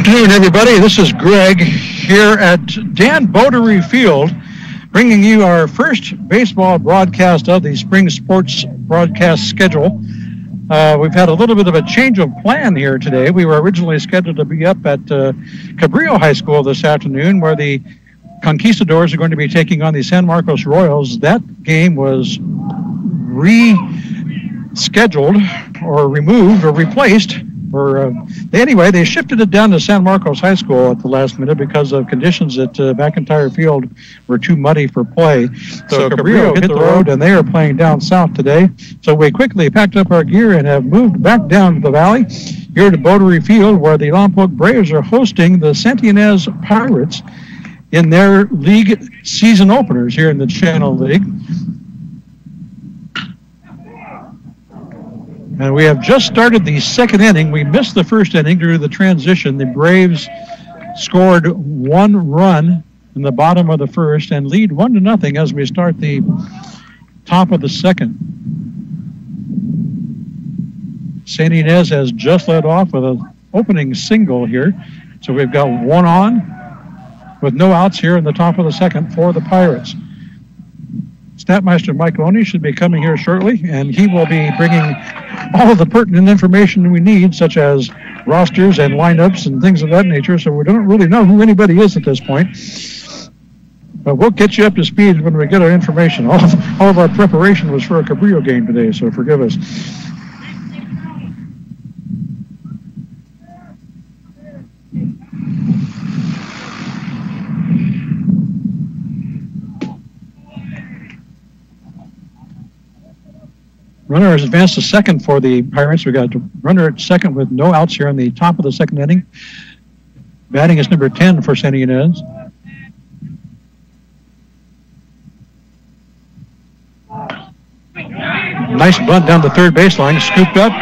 afternoon, everybody. This is Greg here at Dan Botery Field, bringing you our first baseball broadcast of the spring sports broadcast schedule. We've had a little bit of a change of plan here today. We were originally scheduled to be up at Cabrillo High School this afternoon, where the Conquistadors are going to be taking on the San Marcos Royals. That game was rescheduled or removed or replaced. Anyway, they shifted it down to San Marcos High School at the last minute because of conditions at McIntyre Field were too muddy for play. So Cabrillo hit the road, and they are playing down south today. So we quickly packed up our gear and have moved back down to the valley, here to Botery Field, where the Lompoc Braves are hosting the Santianez Pirates in their league season openers here in the Channel League. And we have just started the second inning. We missed the first inning due to the transition. The Braves scored one run in the bottom of the first and lead 1-0 as we start the top of the second. St. Inez has just led off with an opening single here. So we've got one on with no outs here in the top of the second for the Pirates. Statmeister Mike Loney should be coming here shortly, and he will be bringing all of the pertinent information we need, such as rosters and lineups and things of that nature, so we don't really know who anybody is at this point. But we'll get you up to speed when we get our information. All of our preparation was for a Cabrillo game today, so forgive us. Runner has advanced to second for the Pirates. We got a runner at second with no outs here in the top of the second inning. Batting is number 10 for San Inez. Nice bunt down the third baseline, scooped up,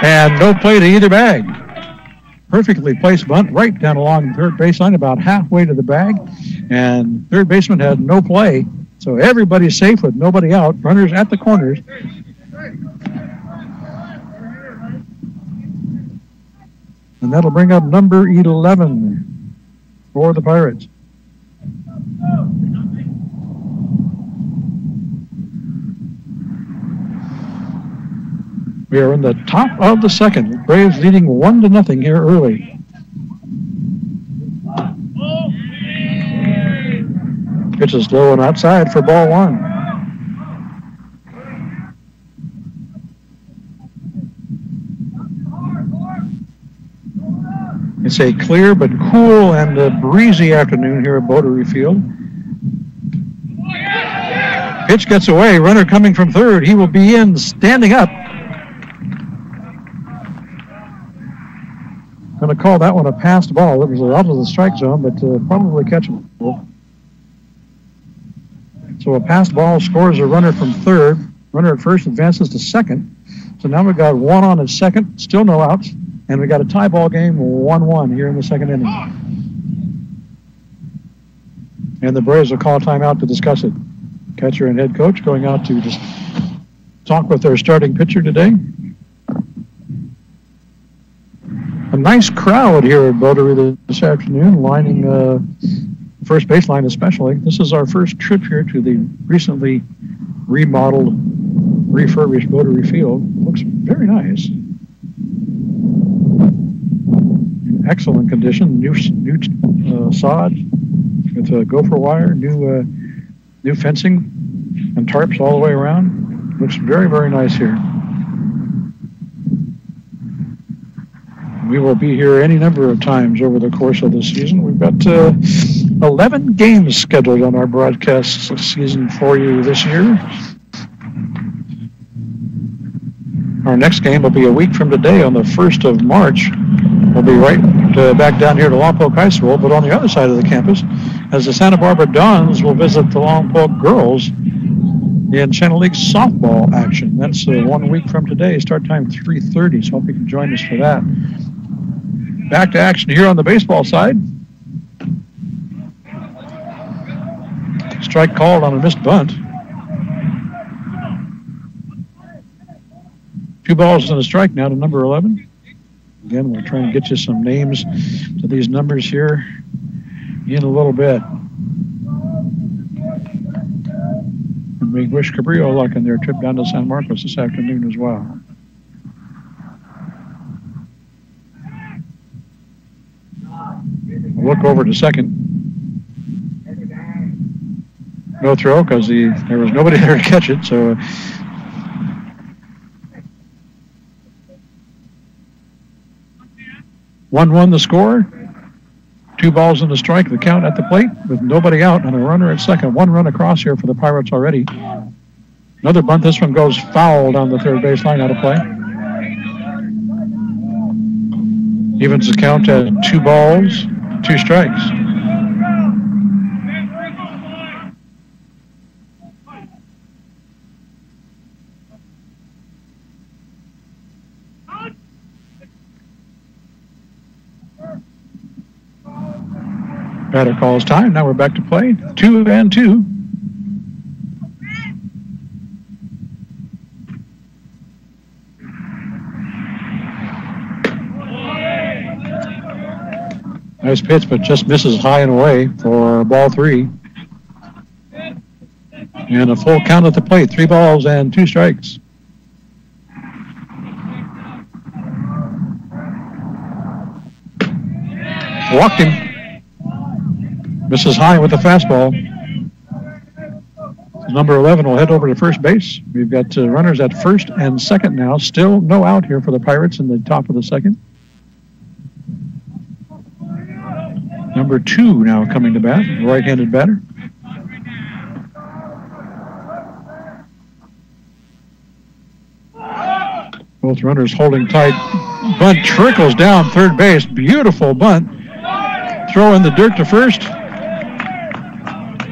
and no play to either bag. Perfectly placed bunt right down along the third baseline, about halfway to the bag, and third baseman had no play. So everybody's safe with nobody out. Runners at the corners. And that'll bring up number 11 for the Pirates. We are in the top of the second. Braves leading 1-0 here early. Pitch is low and outside for ball one. It's a clear but cool and breezy afternoon here at Botery Field. Pitch gets away. Runner coming from third. He will be in, standing up. Going to call that one a passed ball. It was out of the strike zone, but probably catchable. So a passed ball scores a runner from third. Runner at first advances to second. So now we've got one on at second, still no outs, and we got a tie ball game 1-1 here in the second inning. And the Braves will call a timeout to discuss it. Catcher and head coach going out to just talk with their starting pitcher today. A nice crowd here at Botery this afternoon, lining first baseline especially. This is our first trip here to the recently remodeled, refurbished Botery Field. Looks very nice. In excellent condition. New sod with gopher wire, new fencing and tarps all the way around. Looks very, very nice here. We will be here any number of times over the course of the season. We've got 11 games scheduled on our broadcast season for you this year. Our next game will be a week from today on the 1st of March. We'll be right back down here to Lompoc High School, but on the other side of the campus, as the Santa Barbara Dons will visit the Lompoc girls in Channel League softball action. That's 1 week from today. Start time 3:30, so hope you can join us for that. Back to action here on the baseball side. Strike called on a missed bunt. 2 balls and a strike now to number 11. Again, we'll try and get you some names to these numbers here in a little bit. And we wish Cabrillo luck in their trip down to San Marcos this afternoon as well. We'll look over to second. No throw because there was nobody there to catch it. So 1-1 the score. 2 balls and a strike, the count at the plate with nobody out and a runner at second. 1 run across here for the Pirates already. Another bunt. This one goes foul down the third baseline, out of play. Evens the count at 2 balls, 2 strikes. Batter calls time. Now we're back to play. 2-2. Nice pitch, but just misses high and away for ball 3. And a full count at the plate. 3 balls and 2 strikes. Walked him. Misses high with the fastball. Number 11 will head over to first base. We've got runners at first and second now. Still no out here for the Pirates in the top of the second. Number 2 now coming to bat, right-handed batter. Both runners holding tight. Bunt trickles down third base. Beautiful bunt. Throw in the dirt to first.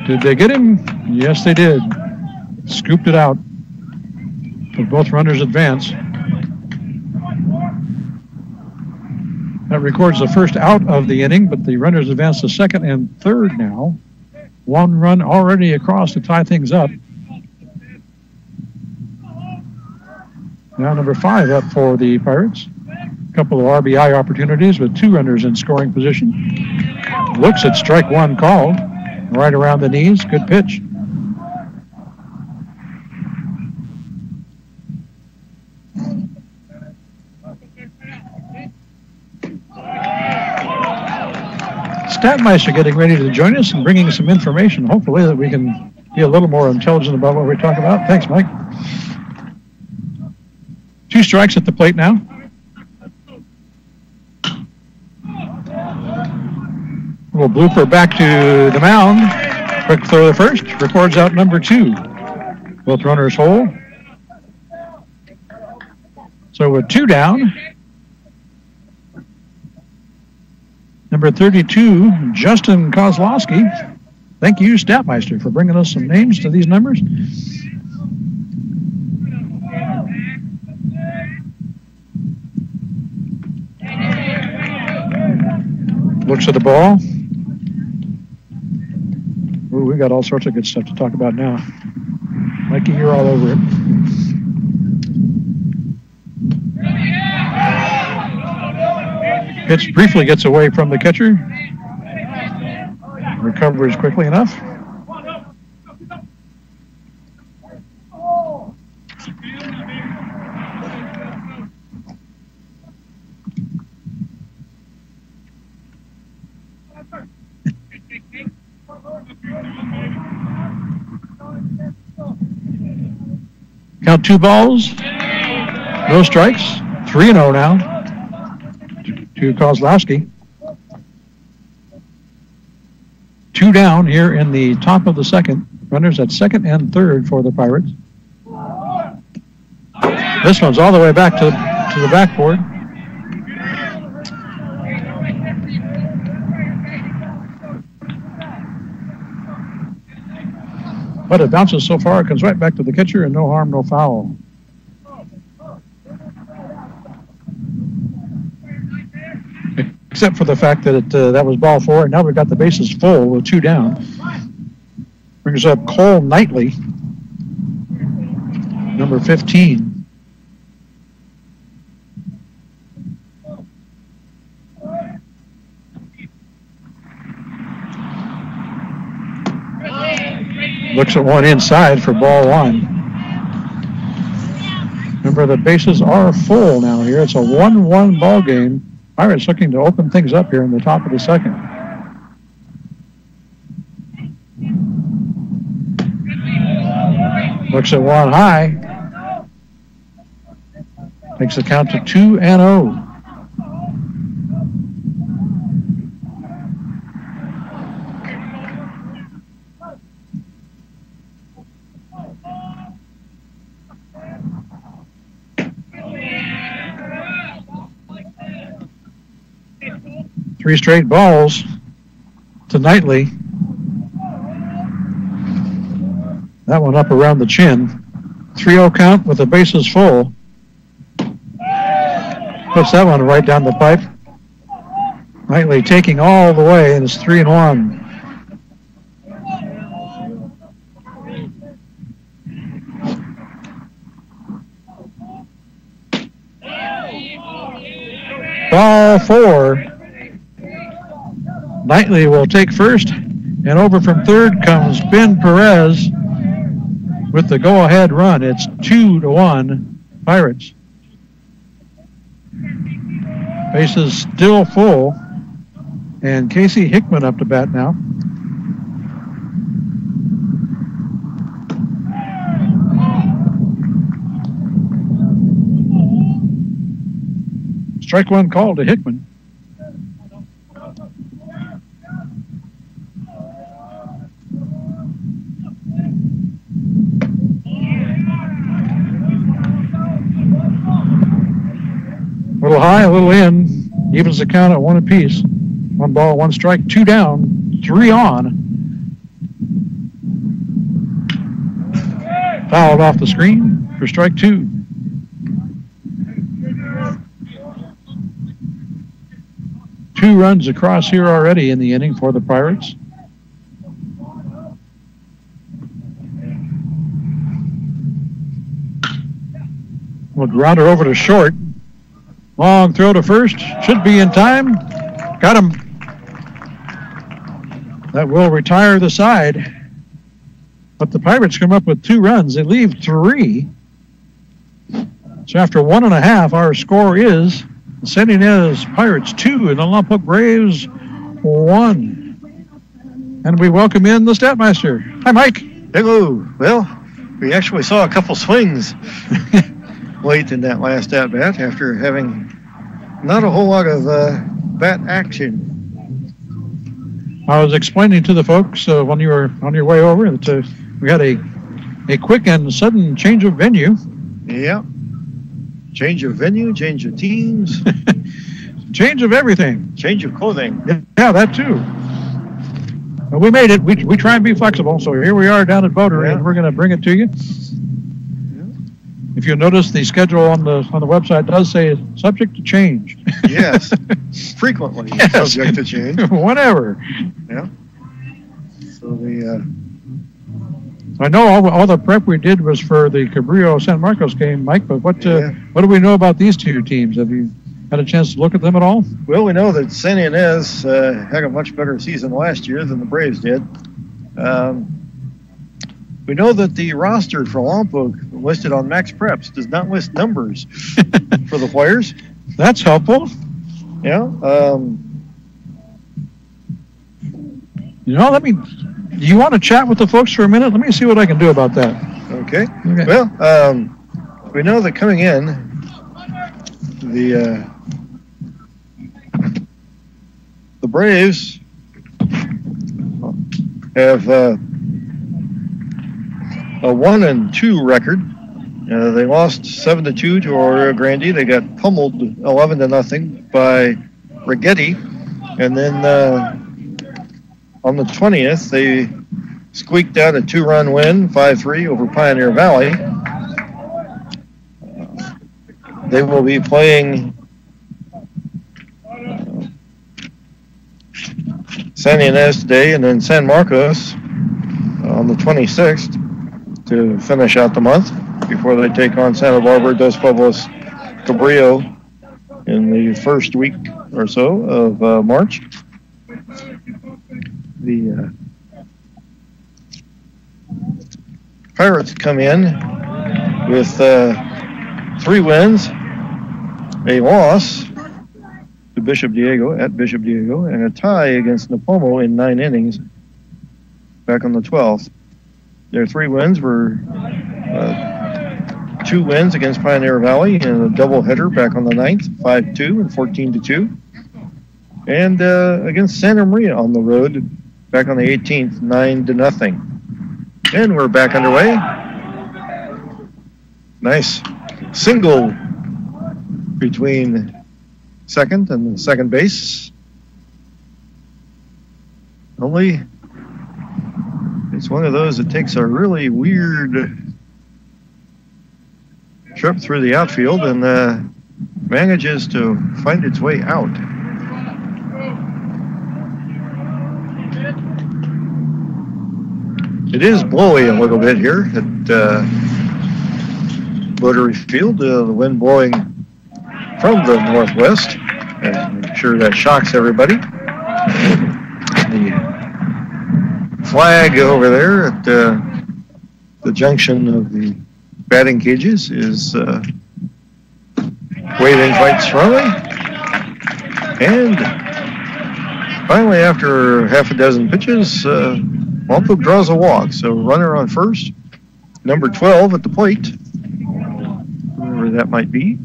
Did they get him? Yes, they did. Scooped it out. But both runners advance. That records the first out of the inning, but the runners advance to second and third now. 1 run already across to tie things up. Now number 5 up for the Pirates. A couple of RBI opportunities with 2 runners in scoring position. Looks at strike 1 called. Right around the knees. Good pitch. Statmeister getting ready to join us and bringing some information, hopefully, that we can be a little more intelligent about what we're talking about. Thanks, Mike. 2 strikes at the plate now. We'll blooper back to the mound. Quick throw to first. Records out number 2. Both runners hold. So with 2 down, number 32, Justin Kozlowski. Thank you, Statmeister, for bringing us some names to these numbers. Looks at the ball. Ooh, we got all sorts of good stuff to talk about now. Mikey, you're all over it. Pitch briefly gets away from the catcher. Recovers quickly enough. Count 2 balls, no strikes, 3-0 now to Kozlowski. 2 down here in the top of the second. Runners at second and third for the Pirates. This one's all the way back to the backboard. But it bounces so far, it comes right back to the catcher, and no harm, no foul. Except for the fact that that was ball 4, and now we've got the bases full with 2 down. Brings up Cole Knightley, number 15. Looks at one inside for ball one. Remember, the bases are full now here. It's a 1-1 ball game. Pirates looking to open things up here in the top of the second. Looks at one high. Makes the count to 2-0. Three straight balls to Knightley. That one up around the chin. 3-0 count with the bases full. Puts that one right down the pipe. Knightley taking all the way, and it's 3-1. Ball four. Knightley will take first, and over from third comes Ben Perez with the go-ahead run. It's 2-1 Pirates. Bases still full, and Casey Hickman up to bat now. Strike one call to Hickman. A little high, a little in. Evens the count at one apiece. 1 ball, 1 strike, 2 down, 3 on. Fouled off the screen for strike 2. Two runs across here already in the inning for the Pirates. We'll ground her over to short. Long throw to first. Should be in time. Got him. That will retire the side. But the Pirates come up with 2 runs. They leave 3. So after 1.5, our score is San Ynez Pirates 2 and the Lompoc Braves 1. And we welcome in the Statmeister. Hi, Mike. Hello. Well, we actually saw a couple swings late in that last at-bat after having not a whole lot of bat action. I was explaining to the folks when you were on your way over that we had a quick and sudden change of venue. Yeah. Change of venue, change of teams. Change of everything. Change of clothing. Yeah, that too. Well, we made it. We try and be flexible. So here we are down at Boulder, and we're going to bring it to you. If you notice, the schedule on the website does say subject to change. Yes, frequently subject to change. Whatever. Yeah. So I know all the prep we did was for the Cabrillo San Marcos game, Mike. But what do we know about these 2 teams? Have you had a chance to look at them at all? Well, we know that San Ynez had a much better season last year than the Braves did. We know that the roster for Lompoc listed on Max Preps does not list numbers for the players. That's helpful. Yeah. Do you want to chat with the folks for a minute? Let me see what I can do about that. Okay. Well, we know that coming in, the Braves have a 1-2 record. They lost 7-2 to Arroyo Grande. They got pummeled 11-0 by Rigetti, and then on the 20th they squeaked out a 2-run win, 5-3 over Pioneer Valley. They will be playing San Ynez today, and then San Marcos on the 26th. To finish out the month before they take on Santa Barbara, Dos Pueblos, Cabrillo in the first week or so of March. Pirates come in with 3 wins, a loss to Bishop Diego at Bishop Diego, and a tie against Napomo in 9 innings back on the 12th. Their 3 wins were 2 wins against Pioneer Valley and a doubleheader back on the 9th, 5-2 and 14-2. And against Santa Maria on the road back on the 18th, 9-0. And we're back underway. Nice single between second and second base. Only it's one of those that takes a really weird trip through the outfield and manages to find its way out. It is blowy a little bit here at Rotary Field. The wind blowing from the northwest. And I'm sure that shocks everybody. The flag over there at the junction of the batting cages is waving quite strongly. And finally, after half a dozen pitches, Lompoc draws a walk. So runner on first, number 12 at the plate, whoever that might be.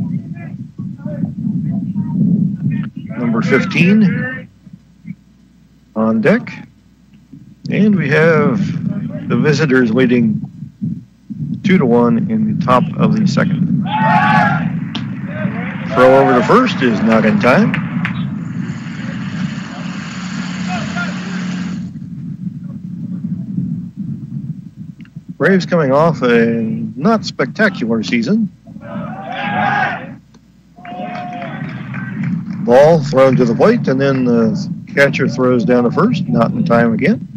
Number 15 on deck. And we have the visitors leading 2-1 in the top of the second. Throw over to first is not in time. Braves coming off a not spectacular season. Ball thrown to the plate, and then the catcher throws down to first, not in time again.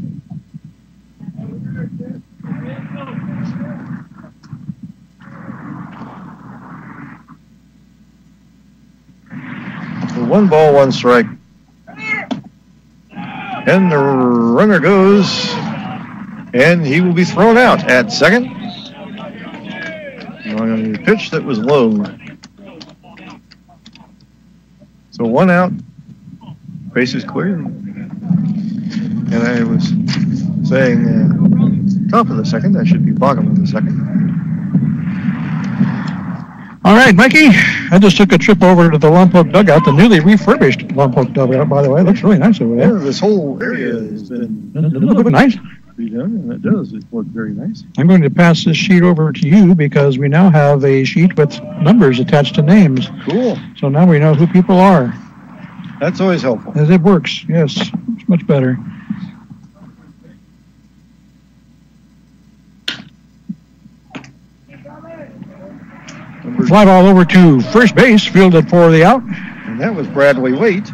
So 1 ball, 1 strike. And the runner goes, and he will be thrown out at second on a pitch that was low. So 1 out, bases clear. And I was saying top of the second, that should be bottom of the second. All right, Mikey, I just took a trip over to the Lompoc dugout, the newly refurbished Lompoc dugout, by the way. It looks really nice over there. Yeah, this whole area has been looking nice. Redone, and it does. It looks very nice. I'm going to pass this sheet over to you because we now have a sheet with numbers attached to names. Cool. So now we know who people are. That's always helpful. It works, yes. It's much better. Fly ball over to first base, fielded for the out. And that was Bradley Waite.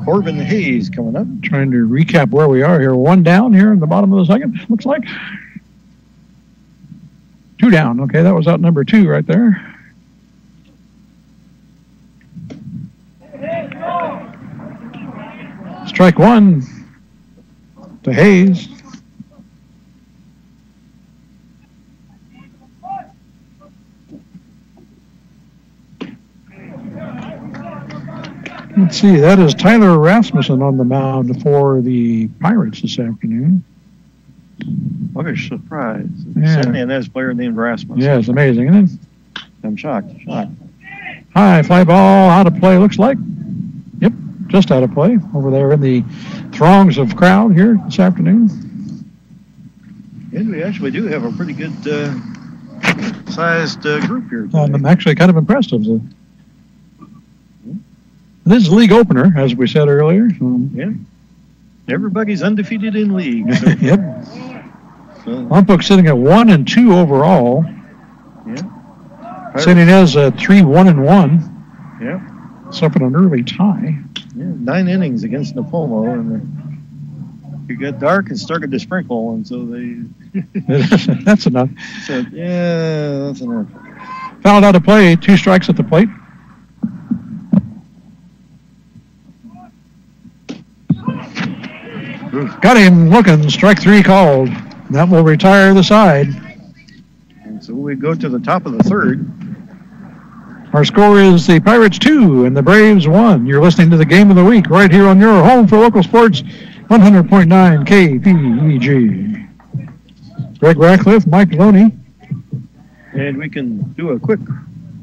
Corbin Hayes coming up. Trying to recap where we are here. 1 down here in the bottom of the second, looks like. 2 down. Okay, that was out number 2 right there. Strike 1 to Hayes. Let's see, that is Tyler Rasmussen on the mound for the Pirates this afternoon. What a surprise. Yeah. San Ynez player named Rasmussen. Yeah, it's amazing, isn't it? I'm shocked. High fly ball, out of play, looks like. Yep, just out of play over there in the throngs of crowd here this afternoon. And we actually do have a pretty good sized group here today. I'm actually kind of impressed with it. This is league opener, as we said earlier. Yeah. Everybody's undefeated in league. So. Yep. Lompoc sitting at 1-2 overall. Yeah. San Ynez at 3-1-1. Yeah. Suffered an early tie. Yeah. 9 innings against Napomo, and it got dark and started to sprinkle, and so they. That's enough. Said, yeah, that's enough. Fouled out of play, 2 strikes at the plate. Got him looking. Strike 3 called. That will retire the side. And so we go to the top of the third. Our score is the Pirates 2 and the Braves 1. You're listening to the Game of the Week right here on your home for local sports, 100.9 KPEG. Greg Ratcliffe, Mike Loney. And we can do a quick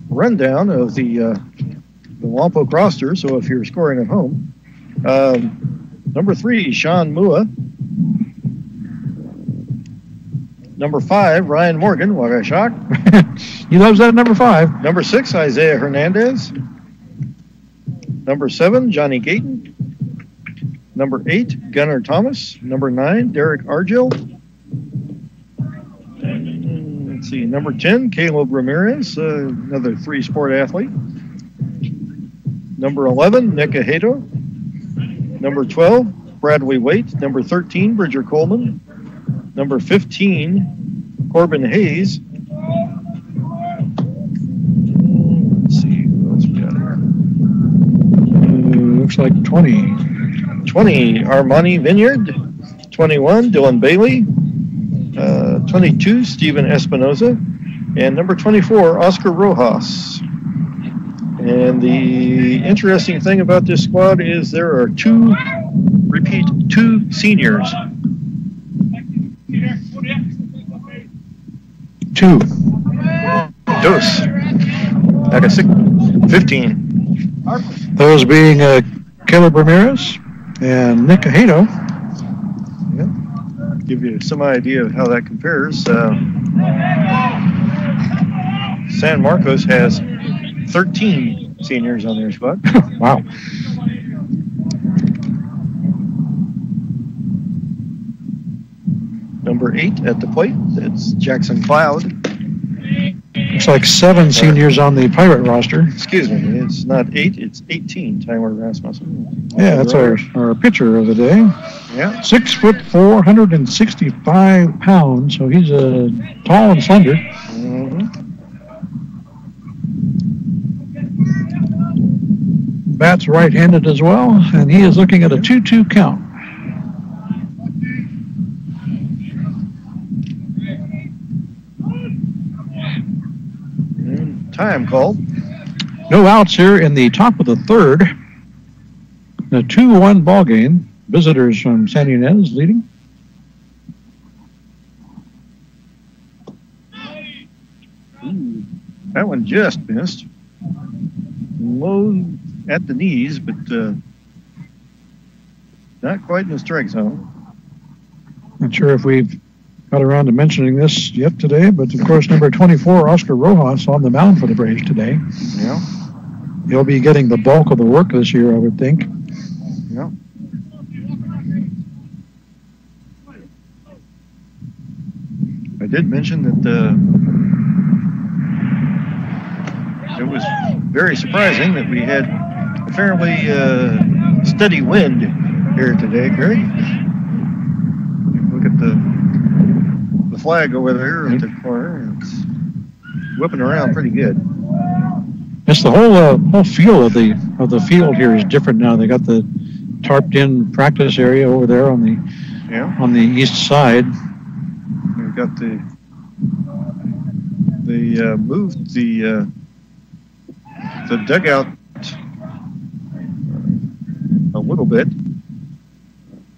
rundown of the Lompoc roster. So if you're scoring at home, number 3, Sean Mua. Number 5, Ryan Morgan, Wagashok. He loves that number 5. Number 6, Isaiah Hernandez. Number 7, Johnny Gayton. Number 8, Gunnar Thomas. Number 9, Derek Argil. Let's see, number 10, Caleb Ramirez, another 3-sport athlete. Number 11, Nick Ahedo. Number 12, Bradley Waite. Number 13, Bridger Coleman. Number 15, Corbin Hayes. Let's see, what else we got here? Looks like 20. 20, Armani Vineyard. 21, Dylan Bailey. 22, Steven Espinoza. And number 24, Oscar Rojas. And the interesting thing about this squad is there are 2 seniors. 2. Dos. Like a 15. Those being Caleb Ramirez and Nick Ahedo. Yep. Give you some idea of how that compares. San Marcos has 13 seniors on their squad. Wow. Number 8 at the plate, that's Jackson Cloud. Looks like 7 seniors on the Pirate roster. Excuse me, it's not 8, it's 18, Tyler Rasmussen. Yeah, that's our pitcher of the day. Yeah. 6'4", 165 pounds, so he's tall and slender. Mm-hmm. Bats right-handed as well, and he is looking at a 2-2 count. Time called. No outs here in the top of the third. A 2-1 ball game. Visitors from San Ynez leading. Ooh, that one just missed. Low at the knees, but not quite in the strike zone. Not sure if we've got around to mentioning this yet today, but of course number 24, Oscar Rojas, on the mound for the Braves today. Yeah. He'll be getting the bulk of the work this year, I would think. Yeah. I did mention that it was very surprising that we had a fairly steady wind here today, Greg. Look at the flag over there at the corner. It's whipping around pretty good. Yes, the whole feel of the field here is different now. They got the tarped-in practice area over there on the east side. We've got they moved the dugout a little bit,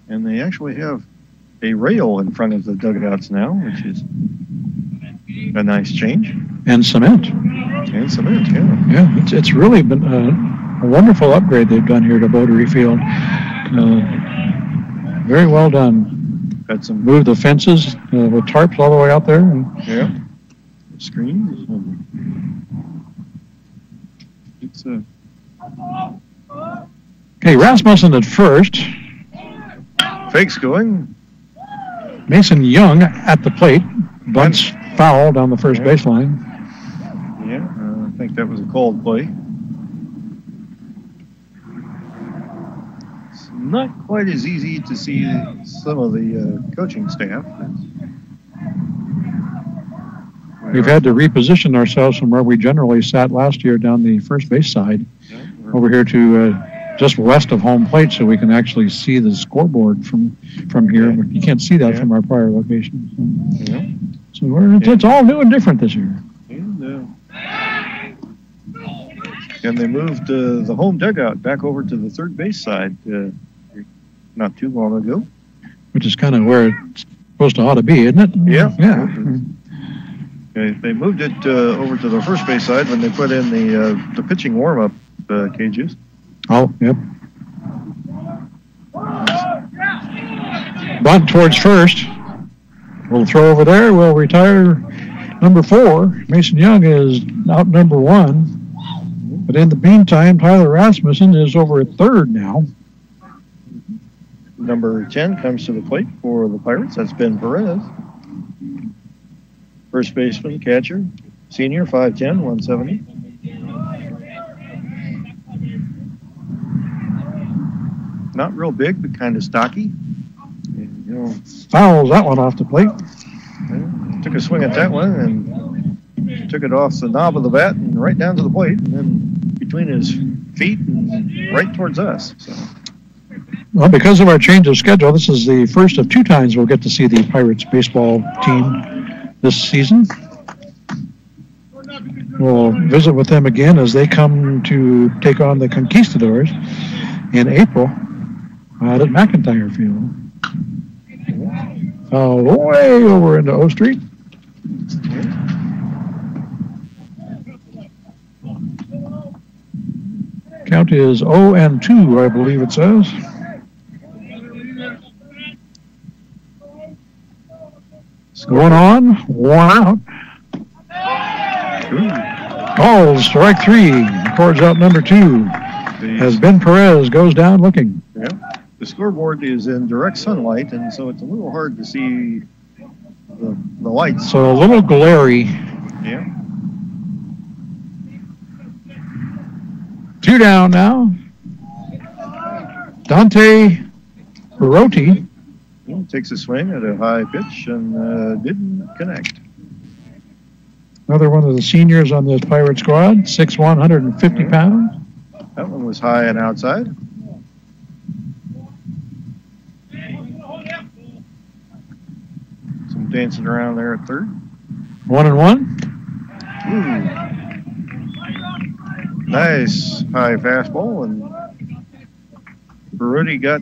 and they actually have a rail in front of the dugouts now, which is a nice change. And cement. Yeah. Yeah, it's really been a wonderful upgrade they've done here to Bottery Field. Very well done. Got some move the fences with tarps all the way out there. Yeah. Screens. It's Okay, Rasmussen at first. Fakes going. Mason Young at the plate. Bunts foul down the first baseline. Yeah, I think that was a called play. It's not quite as easy to see some of the coaching staff. We've had to reposition ourselves from where we generally sat last year down the first base side over here to just west of home plate, so we can actually see the scoreboard from here. But you can't see that from our prior location. So it's all new and different this year. And they moved the home dugout back over to the third base side not too long ago. Which is kind of where it's supposed to ought to be, isn't it? Yeah. Yeah. They moved it over to the first base side when they put in the pitching warm-up cages. Oh, yep. Bunt towards first. We'll throw over there. We'll retire number 4. Mason Young is out number 1. But in the meantime, Tyler Rasmussen is over at third now. Number 10 comes to the plate for the Pirates. That's Ben Perez. First baseman, catcher, senior, 5'10", 170. Not real big, but kind of stocky. And, fouls that one off the plate. Took a swing at that one and took it off the knob of the bat and right down to the plate, and then between his feet and right towards us. So. Well, because of our change of schedule, this is the first of 2 times we'll get to see the Pirates baseball team this season. We'll visit with them again as they come to take on the Conquistadors in April out at McIntyre Field. Way over into O Street. Count is 0-2, I believe it says. One on, one out. Calls strike 3. Records out number 2. As Ben Perez goes down looking. Yeah. The scoreboard is in direct sunlight, and so it's a little hard to see the lights. So a little glary. Yeah. 2 down now. Dante Perotti takes a swing at a high pitch and didn't connect. Another one of the seniors on this Pirate squad, 6'1", 150 pounds. That one was high and outside. Some dancing around there at third. 1-1. Nice high fastball, and Perotti got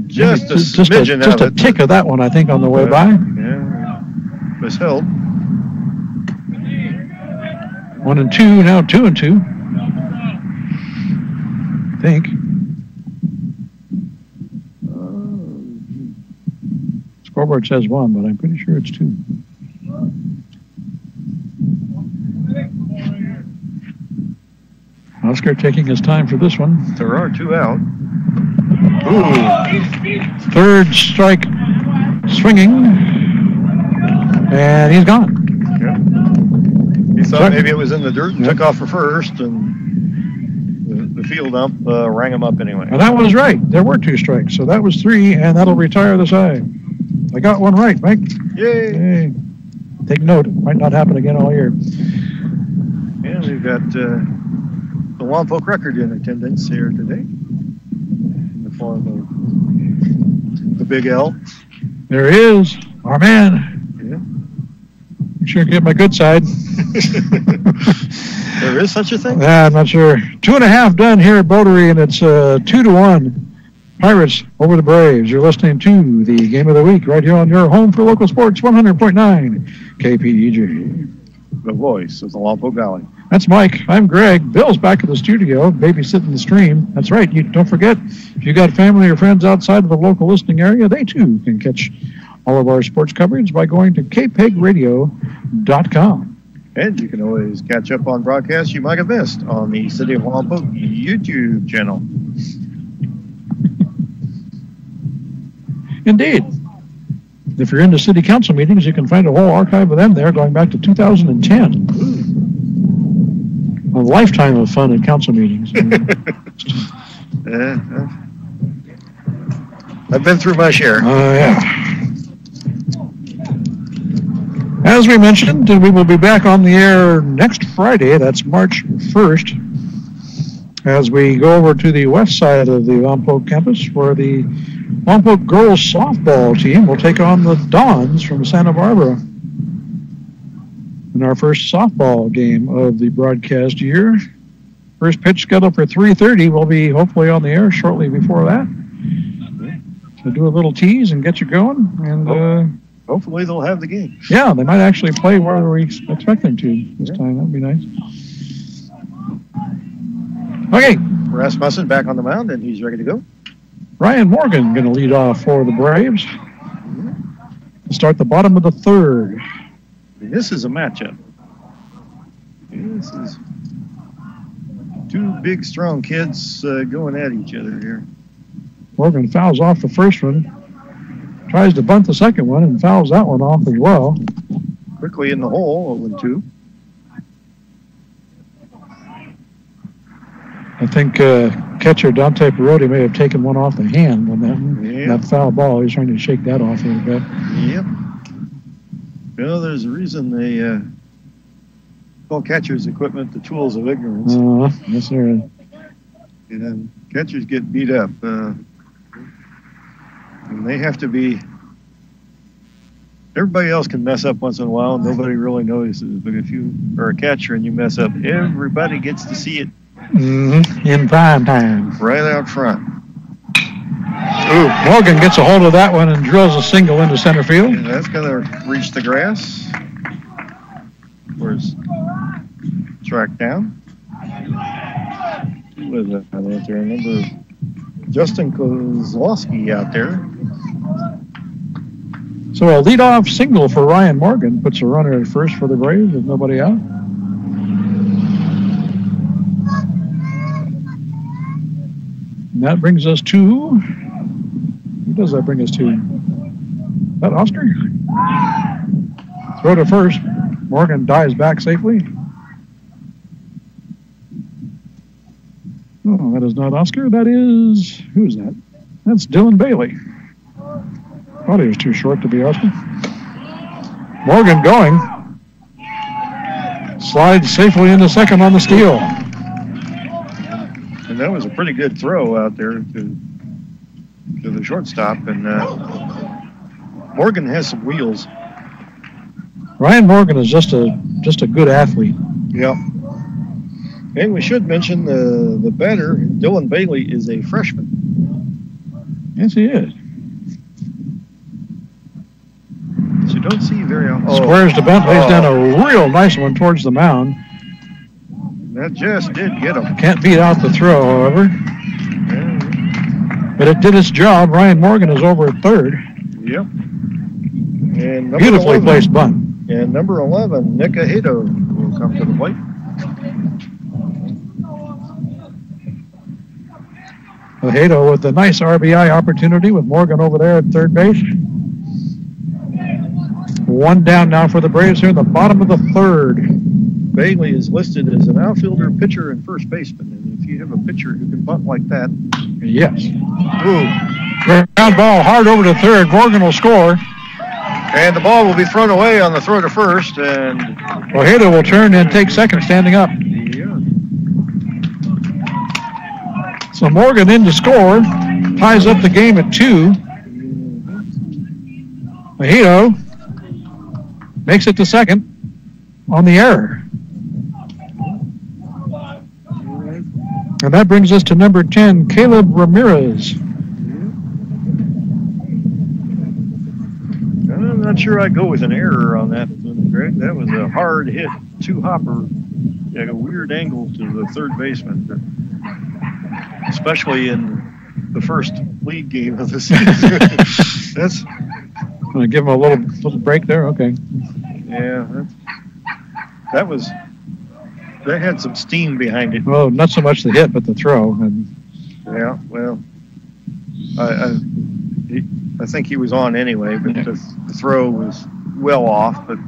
just a smidgen just of a tick of that one, I think, on the way by. Yeah, was held. 1-2, now 2-2. I think. Scoreboard says 1, but I'm pretty sure it's 2. Oscar taking his time for this one. There are 2 out. Ooh. Third strike swinging. And he's gone. Yeah. He thought maybe it was in the dirt and took off for first, and the field ump rang him up anyway. And that was right. There were 2 strikes, so that was 3, and that'll retire the side. I got one right, Mike. Yay. Take note. It might not happen again all year. And we've got the Lompoc record in attendance here today in the form of the Big L. There he is, our man. Yeah. Make sure to get my good side. There is such a thing? I'm not sure. 2.5 done here at Botery, and it's 2-1. Pirates over the Braves. You're listening to the Game of the Week right here on your home for local sports, 100.9 KPEG. The voice of the Lompoc Valley. That's Mike. I'm Greg. Bill's back at the studio, babysitting the stream. That's right. You don't forget, if you got family or friends outside of the local listening area, they too can catch all of our sports coverage by going to kpegradio.com. And you can always catch up on broadcasts you might have missed on the City of Lompoc YouTube channel. Indeed. If you're into city council meetings, you can find a whole archive of them there going back to 2010. A lifetime of fun at council meetings. I've been through my share. Yeah. As we mentioned, we will be back on the air next Friday. That's March 1st As we go over to the west side of the Lompoc campus, where the Lompoc girls softball team will take on the Dons from Santa Barbara in our first softball game of the broadcast year. First pitch scheduled for 3:30. We'll be hopefully on the air shortly before that. So do a little tease and get you going. And hopefully they'll have the game. Yeah, they might actually play where we expect them to this time. That'd be nice. Okay. Rasmussen back on the mound, and he's ready to go. Ryan Morgan going to lead off for the Braves. To start the bottom of the third. This is a matchup. This is two big, strong kids going at each other here. Morgan fouls off the first one. Tries to bunt the second one and fouls that one off as well. Quickly in the hole, 0-2. I think catcher Dante Perotti may have taken one off the hand on that foul ball. He's trying to shake that off a little bit. Yep. Well, there's a reason they call catcher's equipment the tools of ignorance. Yes, there is. And catchers get beat up. And they have to be... Everybody else can mess up once in a while and nobody really notices. But if you are a catcher and you mess up, everybody gets to see it. In prime time. Right out front. Ooh, Morgan gets a hold of that one and drills a single into center field. And that's going to reach the grass. Where's track down? What is that out there? I remember Justin Kozlowski out there. So a leadoff single for Ryan Morgan puts a runner at first for the Braves with nobody out. And that brings us to, who does that bring us to? Is that Oscar? Throw to first. Morgan dives back safely. Oh, that is not Oscar. That is, who's that? That's Dylan Bailey. Thought he was too short to be Oscar. Morgan going. Slides safely into second on the steal. And that was a pretty good throw out there to the shortstop. And Morgan has some wheels. Ryan Morgan is just a good athlete. Yep. And we should mention the batter, Dylan Bailey, is a freshman. Yes, he is. Which you don't see very often. Squares to bunt, lays down a real nice one towards the mound. That just did get him. Can't beat out the throw, however. Yeah. But it did its job. Ryan Morgan is over at third. Yep. And beautifully placed bunt. And number 11, Nick Ahedo, will come to the plate. Ahedo with a nice RBI opportunity with Morgan over there at third base. One down now for the Braves here in the bottom of the third. Bailey is listed as an outfielder, pitcher, and first baseman. And if you have a pitcher who can bunt like that. Yes. Ooh. Ground ball hard over to third. Morgan will score. And the ball will be thrown away on the throw to first. And Ojeda will turn and take second standing up. Yeah. So Morgan in to score. Ties up the game at 2. Ojeda makes it to second on the error. And that brings us to number 10, Caleb Ramirez. I'm not sure I'd go with an error on that, Greg. That was a hard hit, 2-hopper at a weird angle to the third baseman, especially in the first league game of the season. That's. I'm going to give him a little break there. Okay. Yeah, that had some steam behind it. Well, not so much the hit, but the throw. And yeah, well, I think he was on anyway, but the throw was well off. But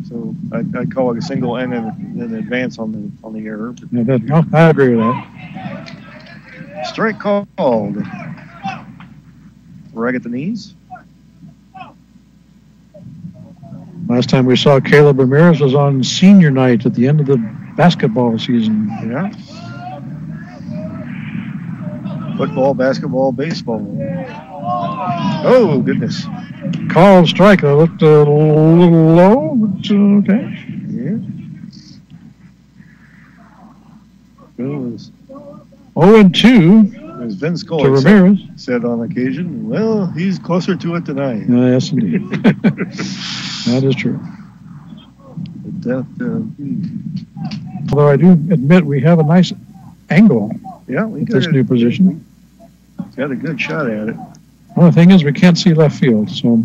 so I call it a single and an advance on the error. But I agree with that. Strike called. Right at the knees. Last time we saw Caleb Ramirez was on senior night at the end of the basketball season. Yeah. Football, basketball, baseball. Oh, goodness. Called strike. It looked a little low, but okay. Yeah. It was 0-2 as Vince to Scully Ramirez. said on occasion, well, he's closer to it than I am. Yes, indeed. That is true. But although I do admit we have a nice angle with this new position. Got a good shot at it. Well, the thing is, we can't see left field, so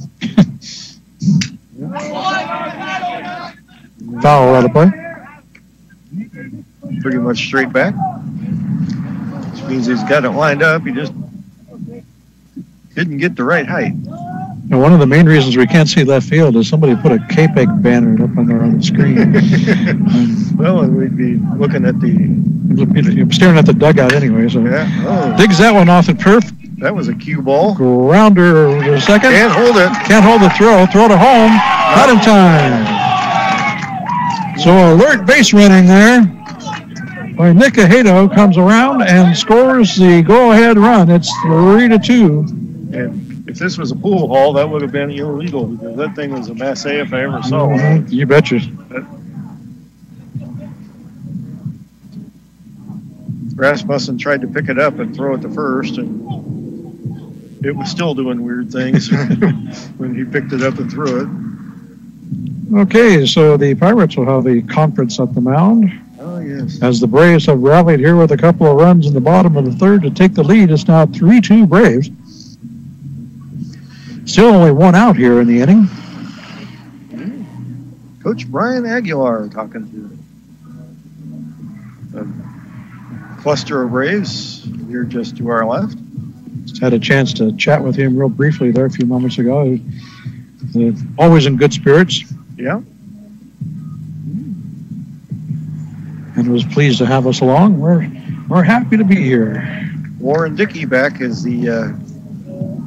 foul out of play. Pretty much straight back. Which means he's got it lined up. He just didn't get the right height. Now, one of the main reasons we can't see left field is somebody put a KPEG banner up on the screen. Well, and we'd be looking at staring at the dugout anyway. So digs that one off the turf. That was a cue ball. Grounder to second. Can't hold it. Can't hold the throw. Throw to home. Not in time. So alert base running there by Nick Ajedo comes around and scores the go-ahead run. It's 3-2. And if this was a pool hall, that would have been illegal because that thing was a masse if I ever saw one. You betcha. Rasmussen tried to pick it up and throw it to first, and it was still doing weird things when he picked it up and threw it. Okay, so the Pirates will have the conference at the mound. Oh, yes. As the Braves have rallied here with a couple of runs in the bottom of the third to take the lead, it's now 3-2 Braves. Still only one out here in the inning. Coach Brian Aguilar talking to a cluster of Braves here just to our left. Just had a chance to chat with him real briefly there a few moments ago. Always in good spirits. Yeah. And was pleased to have us along. We're happy to be here. Warren Dickey back as the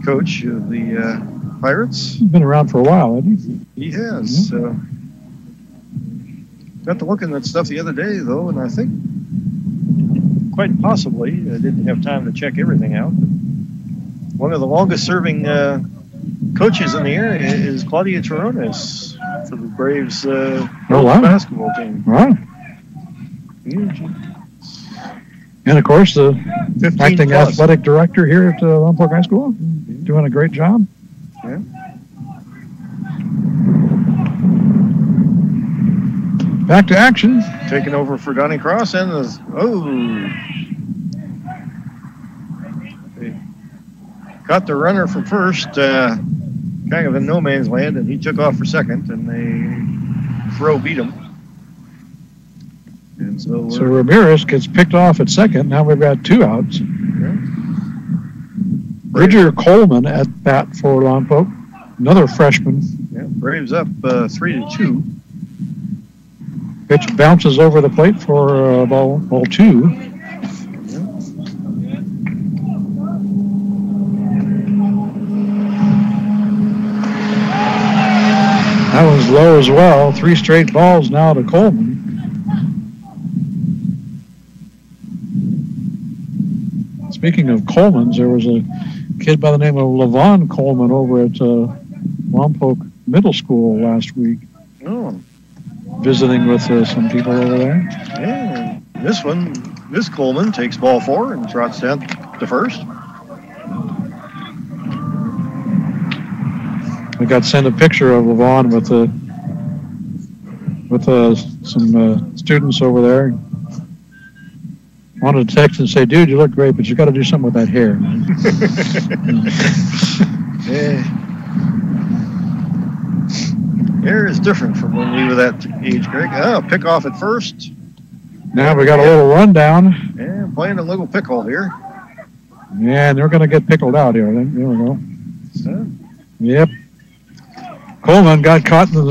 coach of the Pirates. He's been around for a while, hasn't he? He has. Mm-hmm. Got to looking at stuff the other day, though, and I think quite possibly, I didn't have time to check everything out, but one of the longest-serving coaches in the area is Claudia Chirones for the Braves basketball team. Wow. And, of course, the acting athletic director here at Lompoc High School, doing a great job. Yeah. Back to action. Taking over for Donnie Cross and they caught the runner from first, kind of in no man's land, and he took off for second, and they throw beat him. And so Ramirez gets picked off at second. Now we've got two outs. Yeah. Bridger Coleman at bat for Lompoc, another freshman. Yeah, Braves up 3-2. Pitch bounces over the plate for ball two. That was low as well. 3 straight balls now to Coleman. Speaking of Colemans, there was a kid by the name of Levon Coleman over at Lompoc Middle School last week. Oh. Visiting with some people over there. Yeah. This Coleman takes ball 4 and trots down to first. I got sent a picture of Levon with some students over there. Wanted to text and say, dude, you look great, but you got to do something with that hair. Yeah. Hair is different from when we were that age, Greg. Pick off at first. Now we got a little rundown. Yeah, playing a little pickle here. Yeah, and they're going to get pickled out here. There we go. Yep. Coleman got caught in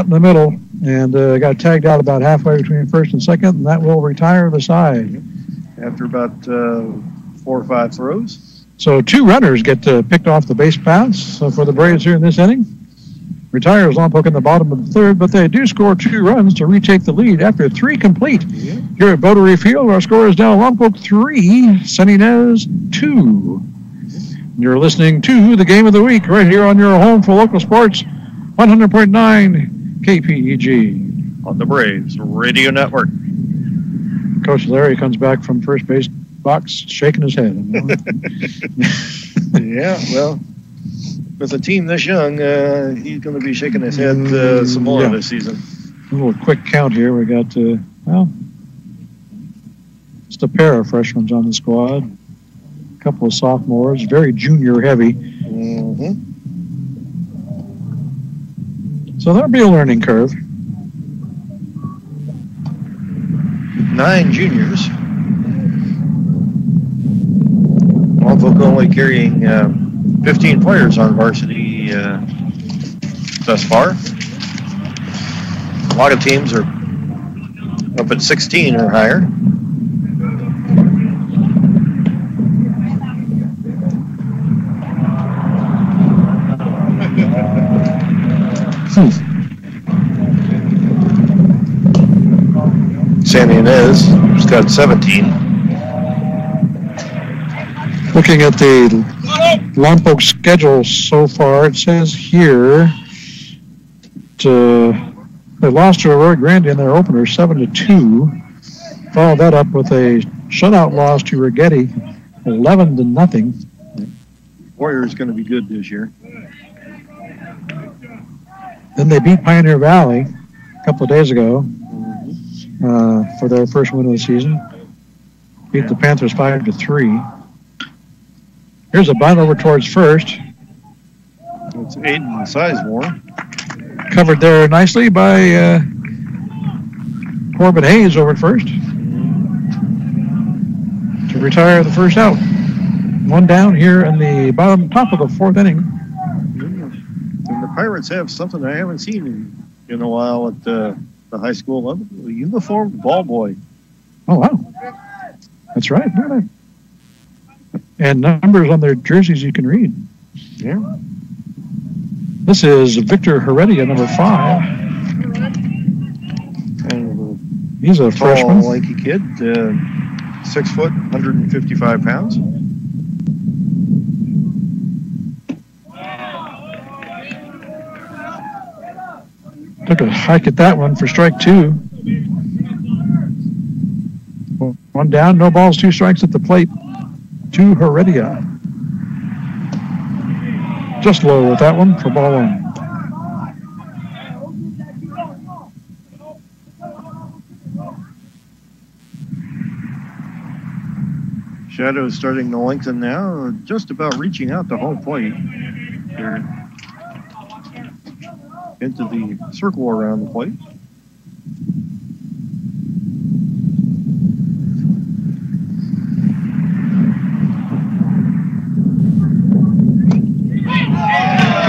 the middle and got tagged out about halfway between first and second, and that will retire the side. After about 4 or 5 throws. So 2 runners get picked off the base paths for the Braves here in this inning. retires Lompoc in the bottom of the third, but they do score 2 runs to retake the lead after 3 complete. Yeah. Here at Bottery Field, our score is now Lompoc 3, San Ynez 2. You're listening to the Game of the Week right here on your home for local sports, 100.9 KPEG. On the Braves Radio Network. Coach Larry comes back from first base box shaking his head. Yeah, well, with a team this young, he's going to be shaking his head some more this season. A little quick count here. We got, just a pair of freshmen on the squad. A couple of sophomores, very junior heavy. Mm-hmm. So there'll be a learning curve. 9 juniors. Lompoc only carrying 15 players on varsity thus far. A lot of teams are up at 16 or higher. San Ynez has got 17. Looking at the Lompoc schedule so far, it says here they lost to Aurora Grande in their opener 7-2. Followed that up with a shutout loss to Rigetti 11-0. Warriors going to be good this year. Then they beat Pioneer Valley a couple of days ago for their first win of the season. Beat the Panthers 5-3. Here's a bunt over towards first. It's Aiden Sizemore. Covered there nicely by Corbin Hayes over at first to retire the first out. 1 down here in the top of the 4th inning. And the Pirates have something I haven't seen in a while at the high school level. A uniformed ball boy. Oh, wow. That's right. And numbers on their jerseys you can read. Yeah. This is Victor Heredia, number 5. And he's a freshman. Lanky kid, 6 foot, 155 pounds. Took a hike at that one for strike 2. 1 down, no balls, 2 strikes at the plate to Heredia. Just low with that one for ball 1. Shadows starting to lengthen now, just about reaching out to home plate. They're into the circle around the plate.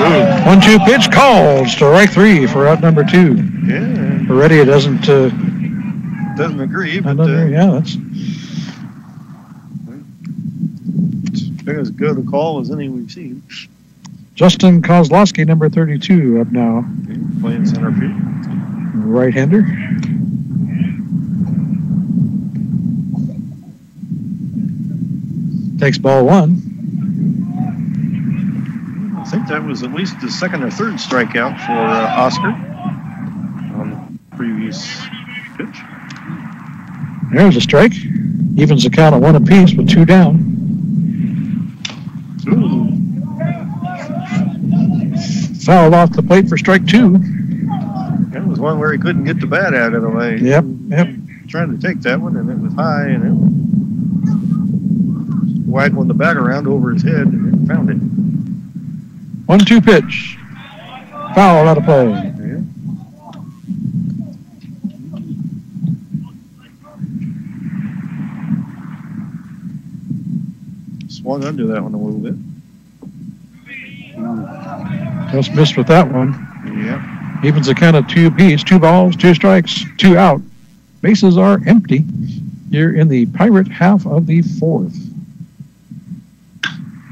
Ooh. 1-2 pitch called, strike 3 for out number 2. Yeah. Heredia doesn't agree, but that's as good a call as any we've seen. Justin Kozlowski, number 32, up now. Okay, playing center field. Right-hander. Takes ball 1. I think that was at least the 2nd or 3rd strikeout for Oscar on the previous pitch. There's a strike. Evens the count at 1 apiece with 2 down. Ooh. Fouled off the plate for strike 2. That was one where he couldn't get the bat out of the way. Yep. Trying to take that one, and it was high, and it waggling the bat around over his head, and found it. 1-2 pitch. Foul out of play. Yeah. Swung under that one a little bit. Just missed with that one. Yeah. Evens the count of 2 apiece. 2 balls, 2 strikes, 2 out. Bases are empty here in the Pirate half of the 4th.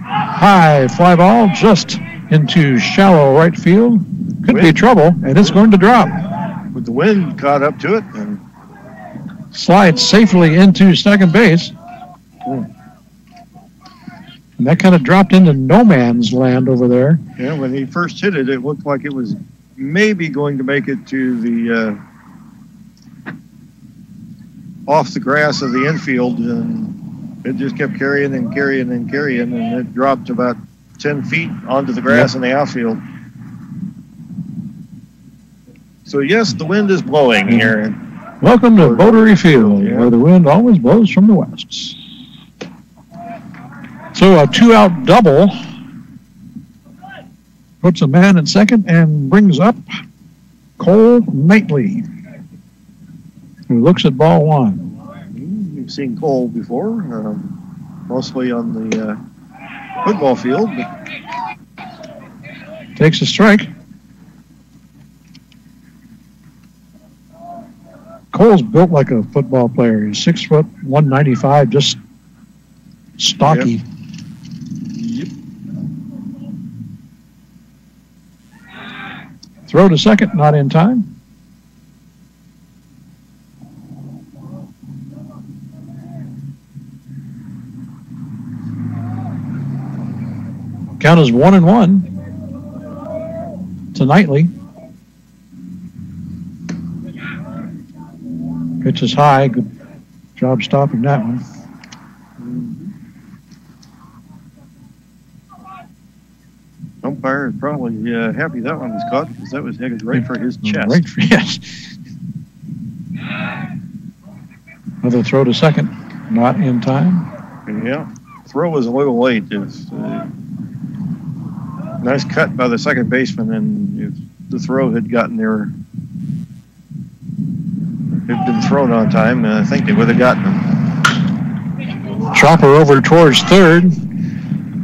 High fly ball just into shallow right field. Could be trouble, and it's going to drop. With the wind caught up to it. And slides safely into second base. And that kind of dropped into no man's land over there. Yeah, when he first hit it, it looked like it was maybe going to make it to the off the grass of the infield, and it just kept carrying and carrying and carrying, and it dropped about 10 feet onto the grass in the outfield. So yes, the wind is blowing here. Welcome to Votary Field, where the wind always blows from the west. So a 2-out double puts a man in second and brings up Cole Knightley, who looks at ball one. You've seen Cole before, mostly on the football field. Takes a strike. Cole's built like a football player. He's 6 foot, 195, just stocky. Yep. Throw to second, not in time. Count is 1-1 to Knightley. Pitch is high. Good job stopping that one. Umpire is probably happy that one was caught, because that was headed right for his chest. Right for, yes. Another throw to second, not in time. Yeah, throw was a little late. It was nice cut by the second baseman, and if the throw had gotten there, had been thrown on time, I think they would have gotten him. Chopper over towards third.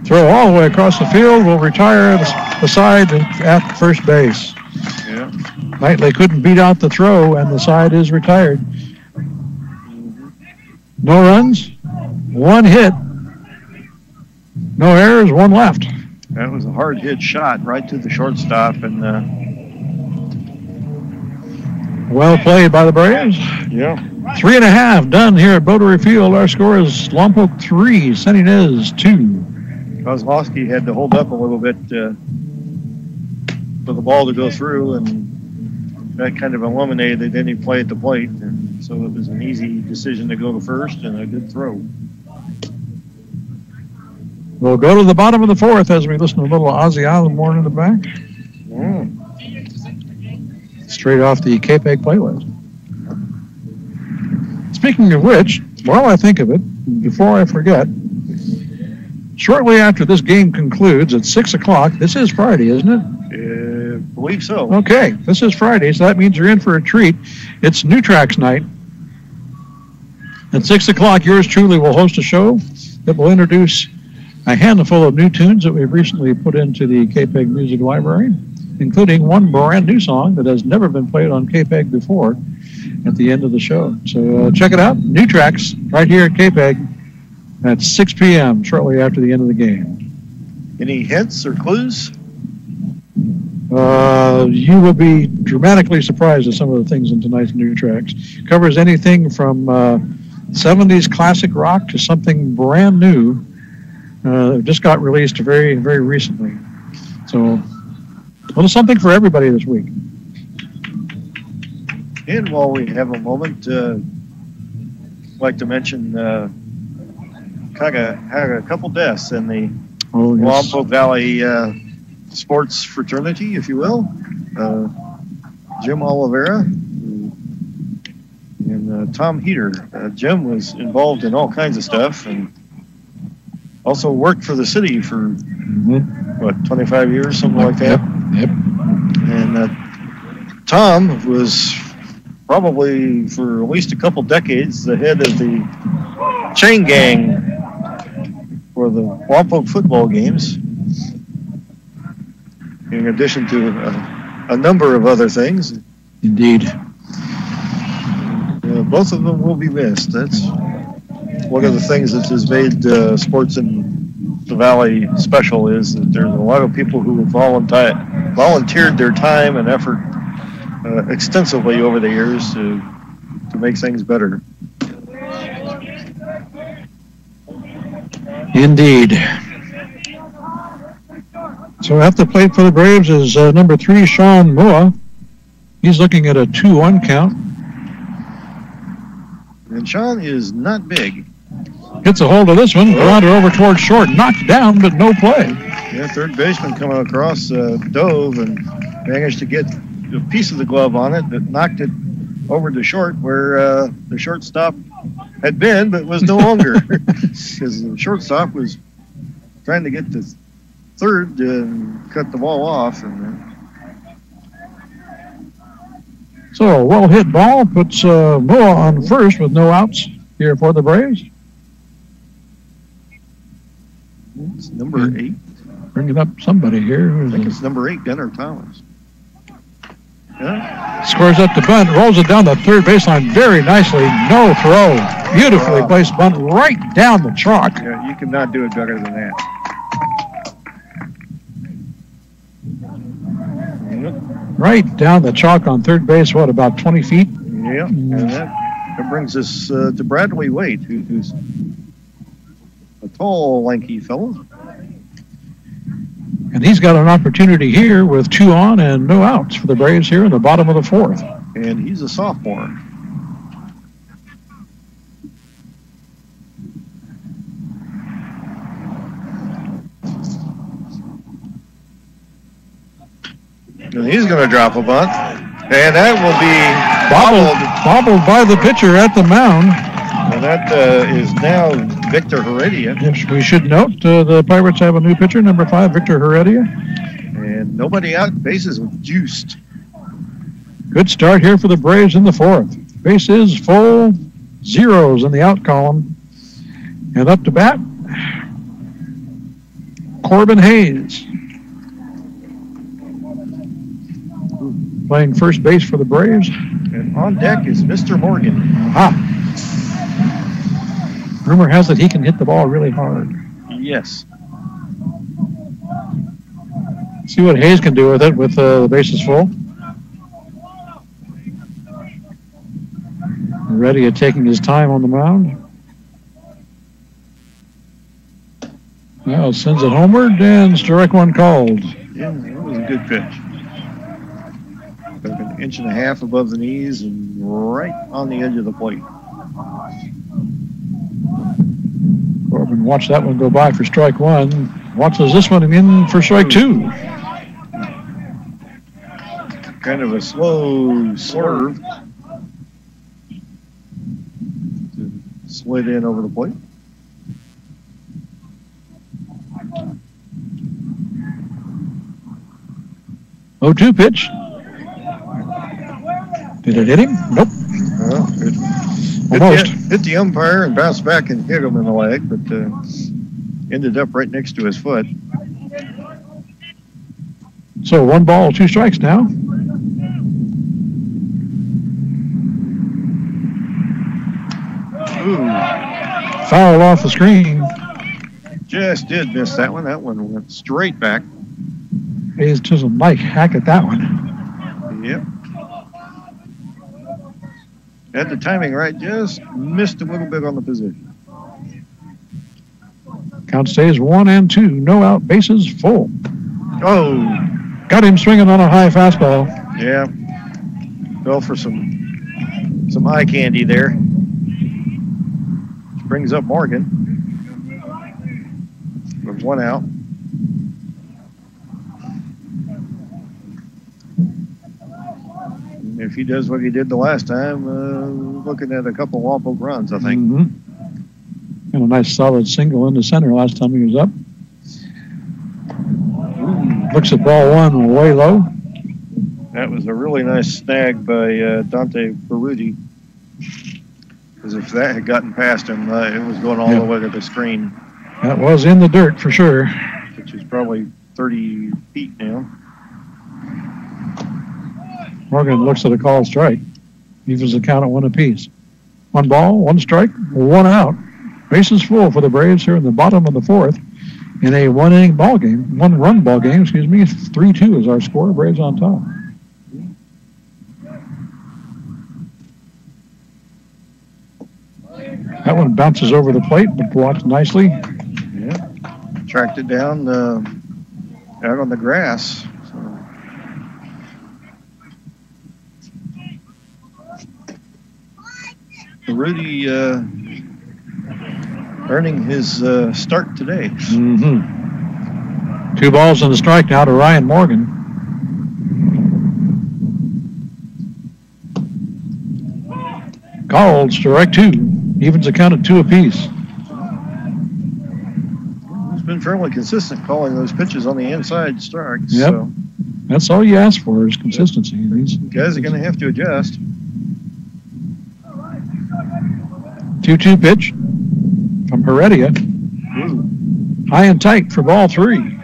Throw all the way across the field. Will retire the side at first base. Yeah. Knightley couldn't beat out the throw, and the side is retired. No runs, 1 hit, no errors, 1 left. That was a hard hit shot right to the shortstop, and well played by the Braves. yeah. 3.5 done here at Votary Field. Our score is Lompoc 3, San Ynez 2. Kozlowski had to hold up a little bit for the ball to go through, and that kind of eliminated any play at the plate, and so it was an easy decision to go to first and a good throw. We'll go to the bottom of the 4th as we listen to a little Ozzy Osbourne in the back. Straight off the KPEG playlist. Speaking of which, while I think of it, before I forget, shortly after this game concludes at 6 o'clock, this is Friday, isn't it? I believe so. Okay, this is Friday, so that means you're in for a treat. It's New Tracks night. At 6 o'clock, yours truly will host a show that will introduce a handful of new tunes that we've recently put into the KPEG Music Library, including one brand new song that has never been played on KPEG before at the end of the show. So check it out, New Tracks, right here at KPEG at 6 p.m., shortly after the end of the game. Any hints or clues? You will be dramatically surprised at some of the things in tonight's New Tracks. Covers anything from 70s classic rock to something brand new. Just got released very, very recently. So a little something for everybody this week. And while we have a moment, I'd like to mention had a couple deaths in the Lompoc Valley sports fraternity, if you will. Jim Oliveira and Tom Heater. Jim was involved in all kinds of stuff and also worked for the city for, 25 years, something like that. Yep. And Tom was probably for at least a couple decades the head of the chain gang for the Lompoc football games, in addition to a number of other things. Indeed. Both of them will be missed. That's one of the things that has made sports in the Valley special is that there's a lot of people who have volunteered their time and effort extensively over the years to make things better. Indeed. So at the plate for the Braves is number 3, Sean Moa. He's looking at a 2-1 count. And Sean is not big. Gets a hold of this one, grounded over towards short, knocked down, but no play. Yeah, third baseman coming across dove and managed to get a piece of the glove on it that knocked it over to short where the shortstop had been, but was no longer. Because the shortstop was trying to get to third and cut the ball off. So a well-hit ball puts Moa on first with no outs here for the Braves. It's number 8. Bringing up somebody here. I think it's number 8, Denner Thomas. Yeah. Scores up the bunt, rolls it down the third baseline very nicely. No throw. Beautifully placed bunt right down the chalk. Yeah, you cannot do it better than that. Right down the chalk on third base, what, about 20 feet? Yeah, and that brings us to Bradley Waite, who's a tall, lanky fellow. And he's got an opportunity here with 2 on and no outs for the Braves here in the bottom of the 4th. And he's a sophomore. And he's going to drop a bunt. And that will be bobbled by the pitcher at the mound. And that is now Victor Heredia. Yes, we should note the Pirates have a new pitcher, number 5, Victor Heredia. And nobody out. Bases juiced. Good start here for the Braves in the 4th. Base is full, zeros in the out column. And up to bat, Corbin Hayes. Playing first base for the Braves. And on deck is Mr. Morgan. Rumor has it he can hit the ball really hard. Yes. See what Hayes can do with it with the bases full. Ready at taking his time on the mound. Now sends it homeward and strike 1 called. Yeah, that was a good pitch. About an inch and a half above the knees and right on the edge of the plate. Corbin watched that one go by for strike 1. Watches this one in for strike 2. Kind of a slow swerve. Slid in over the plate. Oh, 2 pitch. Did it hit him? Nope. Well, almost. Hit the umpire and bounced back and hit him in the leg, but ended up right next to his foot. So 1 ball, 2 strikes now. Ooh. Foul off the screen. Just did miss that one. That one went straight back. Hayes just a nice hack at that one. Yep. Had the timing right, just missed a little bit on the position. Count stays 1-2. No out, bases full. Oh. Got him swinging on a high fastball. Yeah. Fell for some eye candy there. Which brings up Morgan. There's 1 out. If he does what he did the last time, looking at a couple Lompoc runs, I think. Mm-hmm. And a nice solid single in the center last time he was up. Looks at ball 1 way low. That was a really nice snag by Dante Berruti. Because if that had gotten past him, it was going all the way to the screen. That was in the dirt for sure. Which is probably 30 feet now. Morgan looks at a called strike. Evens the count at 1 apiece. 1 ball, 1 strike, 1 out. Bases full for the Braves here in the bottom of the 4th. in a one-run ball game, excuse me. 3-2 is our score. Braves on top. That one bounces over the plate, but blocked nicely. Yeah, tracked it down out on the grass. So Rudy earning his start today. Mm-hmm. 2 balls and a strike now to Ryan Morgan. Called strike 2. Evens the count at 2 apiece. He's been fairly consistent calling those pitches on the inside strikes. Yep. So that's all you ask for is consistency. These guys are going to have to adjust. 2-2 pitch from Heredia. High and tight for ball 3.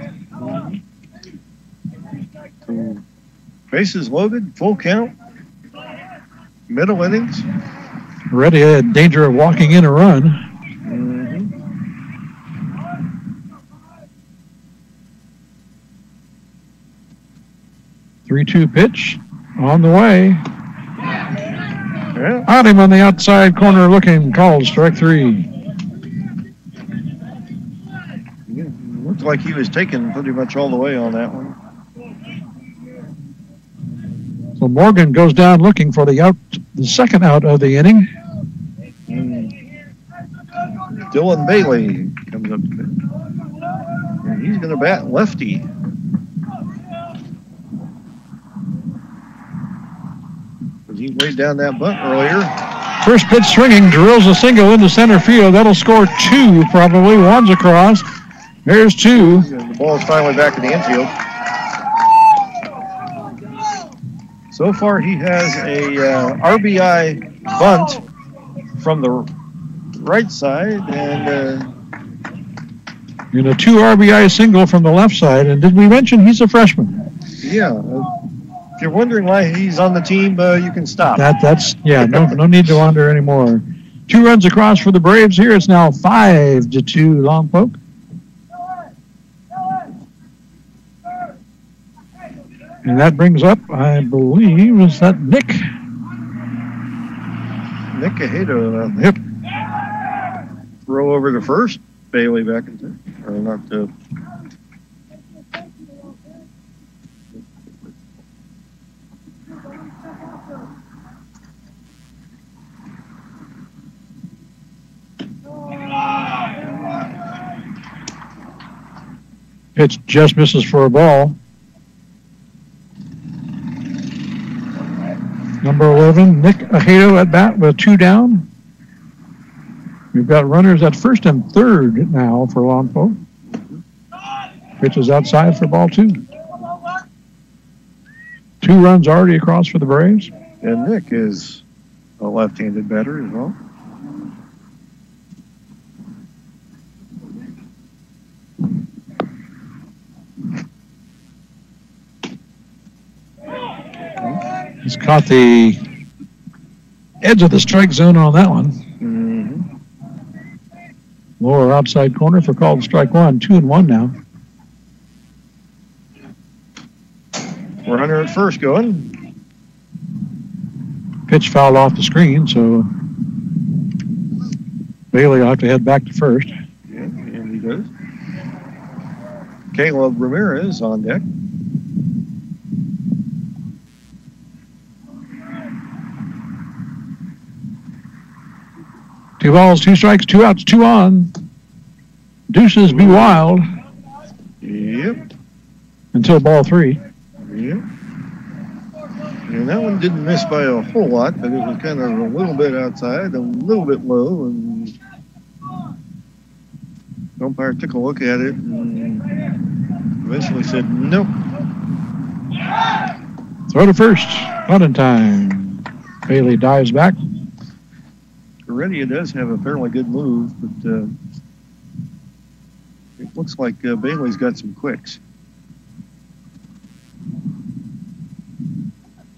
Bases loaded, full count. Middle innings. Heredia in danger of walking in a run. 3-2 pitch on the way. Yeah. Out him on the outside corner looking, called strike 3. Yeah, looked like he was taken pretty much all the way on that one. So Morgan goes down looking for the second out of the inning. Dylan Bailey comes up to it. And he's going to bat lefty. He laid down that bunt earlier. First pitch swinging, drills a single into center field. That'll score 2 probably. 1's across. There's 2. And the ball's finally back in the infield. So far he has a RBI bunt from the right side and a 2 RBI single from the left side. And did we mention he's a freshman? Yeah. If you're wondering why he's on the team, you can stop. No need to wonder anymore. 2 runs across for the Braves here. It's now 5-2 Lompoc. And that brings up, I believe, is that Nick? Nick Cajado. Yep. Throw over to first. Bailey back into, or not to. Pitch just misses for a ball. Number 11, Nick Cajado at bat with 2 down. We've got runners at first and third now for Lompoc. Pitch is outside for ball 2. 2 runs already across for the Braves. And Nick is a left-handed batter as well. He's caught the edge of the strike zone on that one. Mm-hmm. Lower outside corner for called strike 1. 2-1 now. Runner at first going. Pitch fouled off the screen, so Bailey will have to head back to first. Yeah, and he does. Caleb Ramirez on deck. Two balls, 2 strikes, 2 outs, 2 on. Deuces be wild. Yep. Until ball 3. Yep. And that one didn't miss by a whole lot, but it was kind of a little bit outside, a little bit low, and the umpire took a look at it and eventually said, nope. Throw to first. Running time. Bailey dives back. Heredia does have a fairly good move, but it looks like Bailey's got some quicks.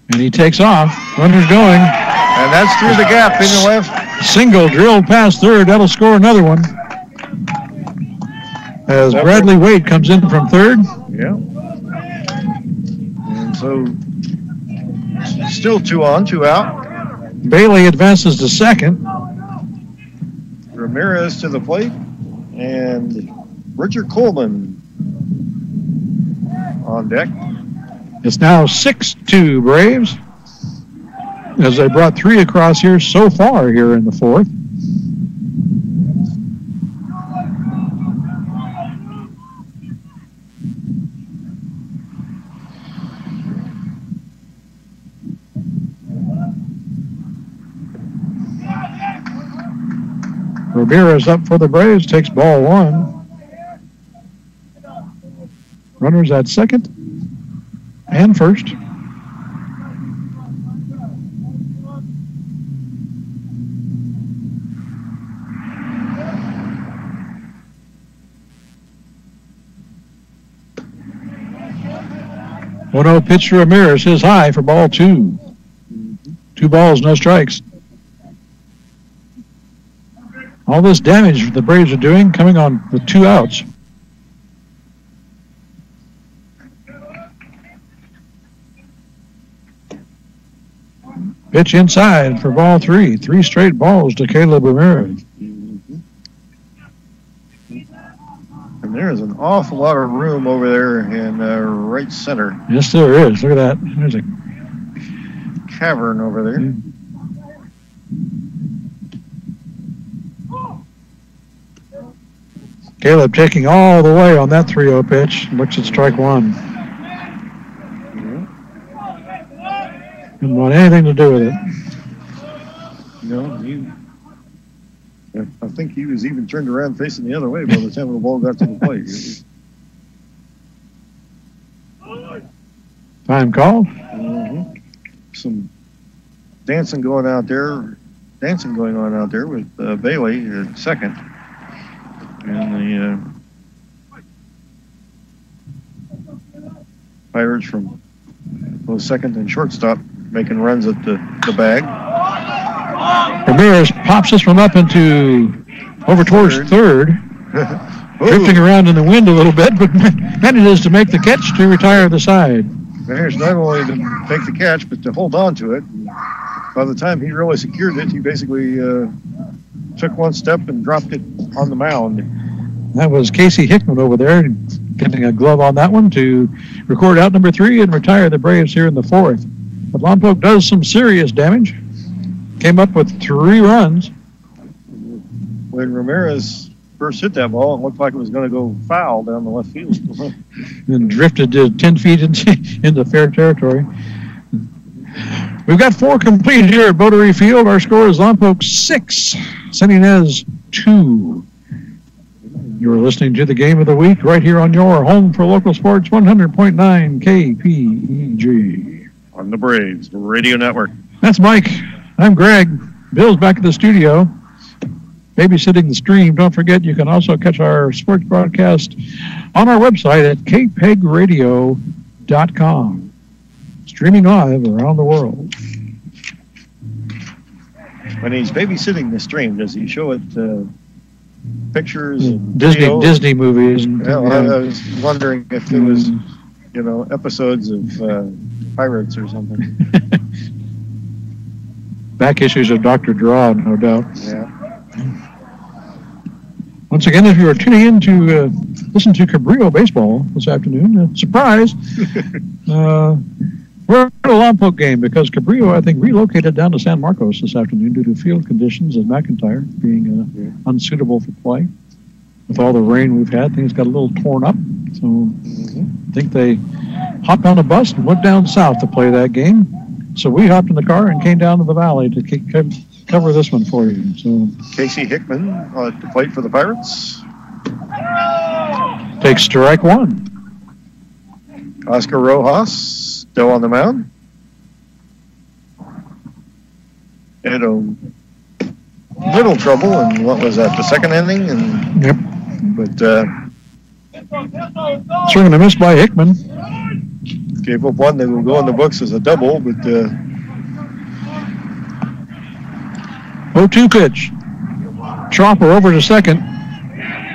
And he takes off. Runner's going. And that's through the gap in the left. Single drilled past third. That'll score another one. As Bradley Wade comes in from third. Yeah. And so still 2 on, 2 out. Bailey advances to second. Ramirez to the plate. And Richard Coleman on deck. It's now 6-2 Braves, as they brought 3 across here so far here in the fourth. Ramirez up for the Braves, takes ball 1. Runners at second and first. One-0 pitch to Ramirez, his high for ball 2. 2 balls, no strikes. All this damage the Braves are doing coming on with 2 outs. Pitch inside for ball 3. 3 straight balls to Caleb Ramirez. And there's an awful lot of room over there in right center. Yes, there is. Look at that. There's a cavern over there. Yeah. Caleb taking all the way on that 3-0 pitch. Looks at strike 1. Didn't want anything to do with it. No, I think he was even turned around facing the other way by the time the ball got to the plate. Time call. Some dancing going on out there with Bailey at second. And the Pirates from both second and shortstop making runs at the bag. Ramirez pops this one up over towards third. Drifting around in the wind a little bit, but manages to make the catch to retire the side. Managed not only to make the catch, but to hold on to it. By the time he really secured it, he basically took one step and dropped it on the mound. That was Casey Hickman over there getting a glove on that one to record out number 3 and retire the Braves here in the fourth. But Lompoc does some serious damage. Came up with 3 runs. When Ramirez first hit that ball, it looked like it was going to go foul down the left field. And drifted 10 feet into fair territory. We've got 4 complete here at Bottery Field. Our score is Lompoc 6, San Ynez 2. You're listening to the Game of the Week right here on your home for local sports, 100.9 KPEG. On the Braves Radio Network. That's Mike. I'm Greg. Bill's back at the studio, babysitting the stream. Don't forget, you can also catch our sports broadcast on our website at kpegradio.com. Streaming live around the world. When he's babysitting the stream, does he show it pictures and Disney movies? I was wondering if it was, episodes of Pirates or something. Back issues of Dr. Draw, no doubt. Yeah. Once again, if you are tuning in to listen to Cabrillo baseball this afternoon, surprise, we're at a Lompoc game because Cabrillo, I think, relocated down to San Marcos this afternoon due to field conditions and McIntyre being unsuitable for play. With all the rain we've had, things got a little torn up. So I think they hopped on a bus and went down south to play that game. So we hopped in the car and came down to the valley to cover this one for you. So Casey Hickman at the plate for the Pirates. Takes strike 1. Oscar Rojas still on the mound. Had a little trouble in what was that, the second inning? Yep. But swing and a miss by Hickman. Gave up one that will go in the books as a double, but 0-2 pitch. Chopper over to second.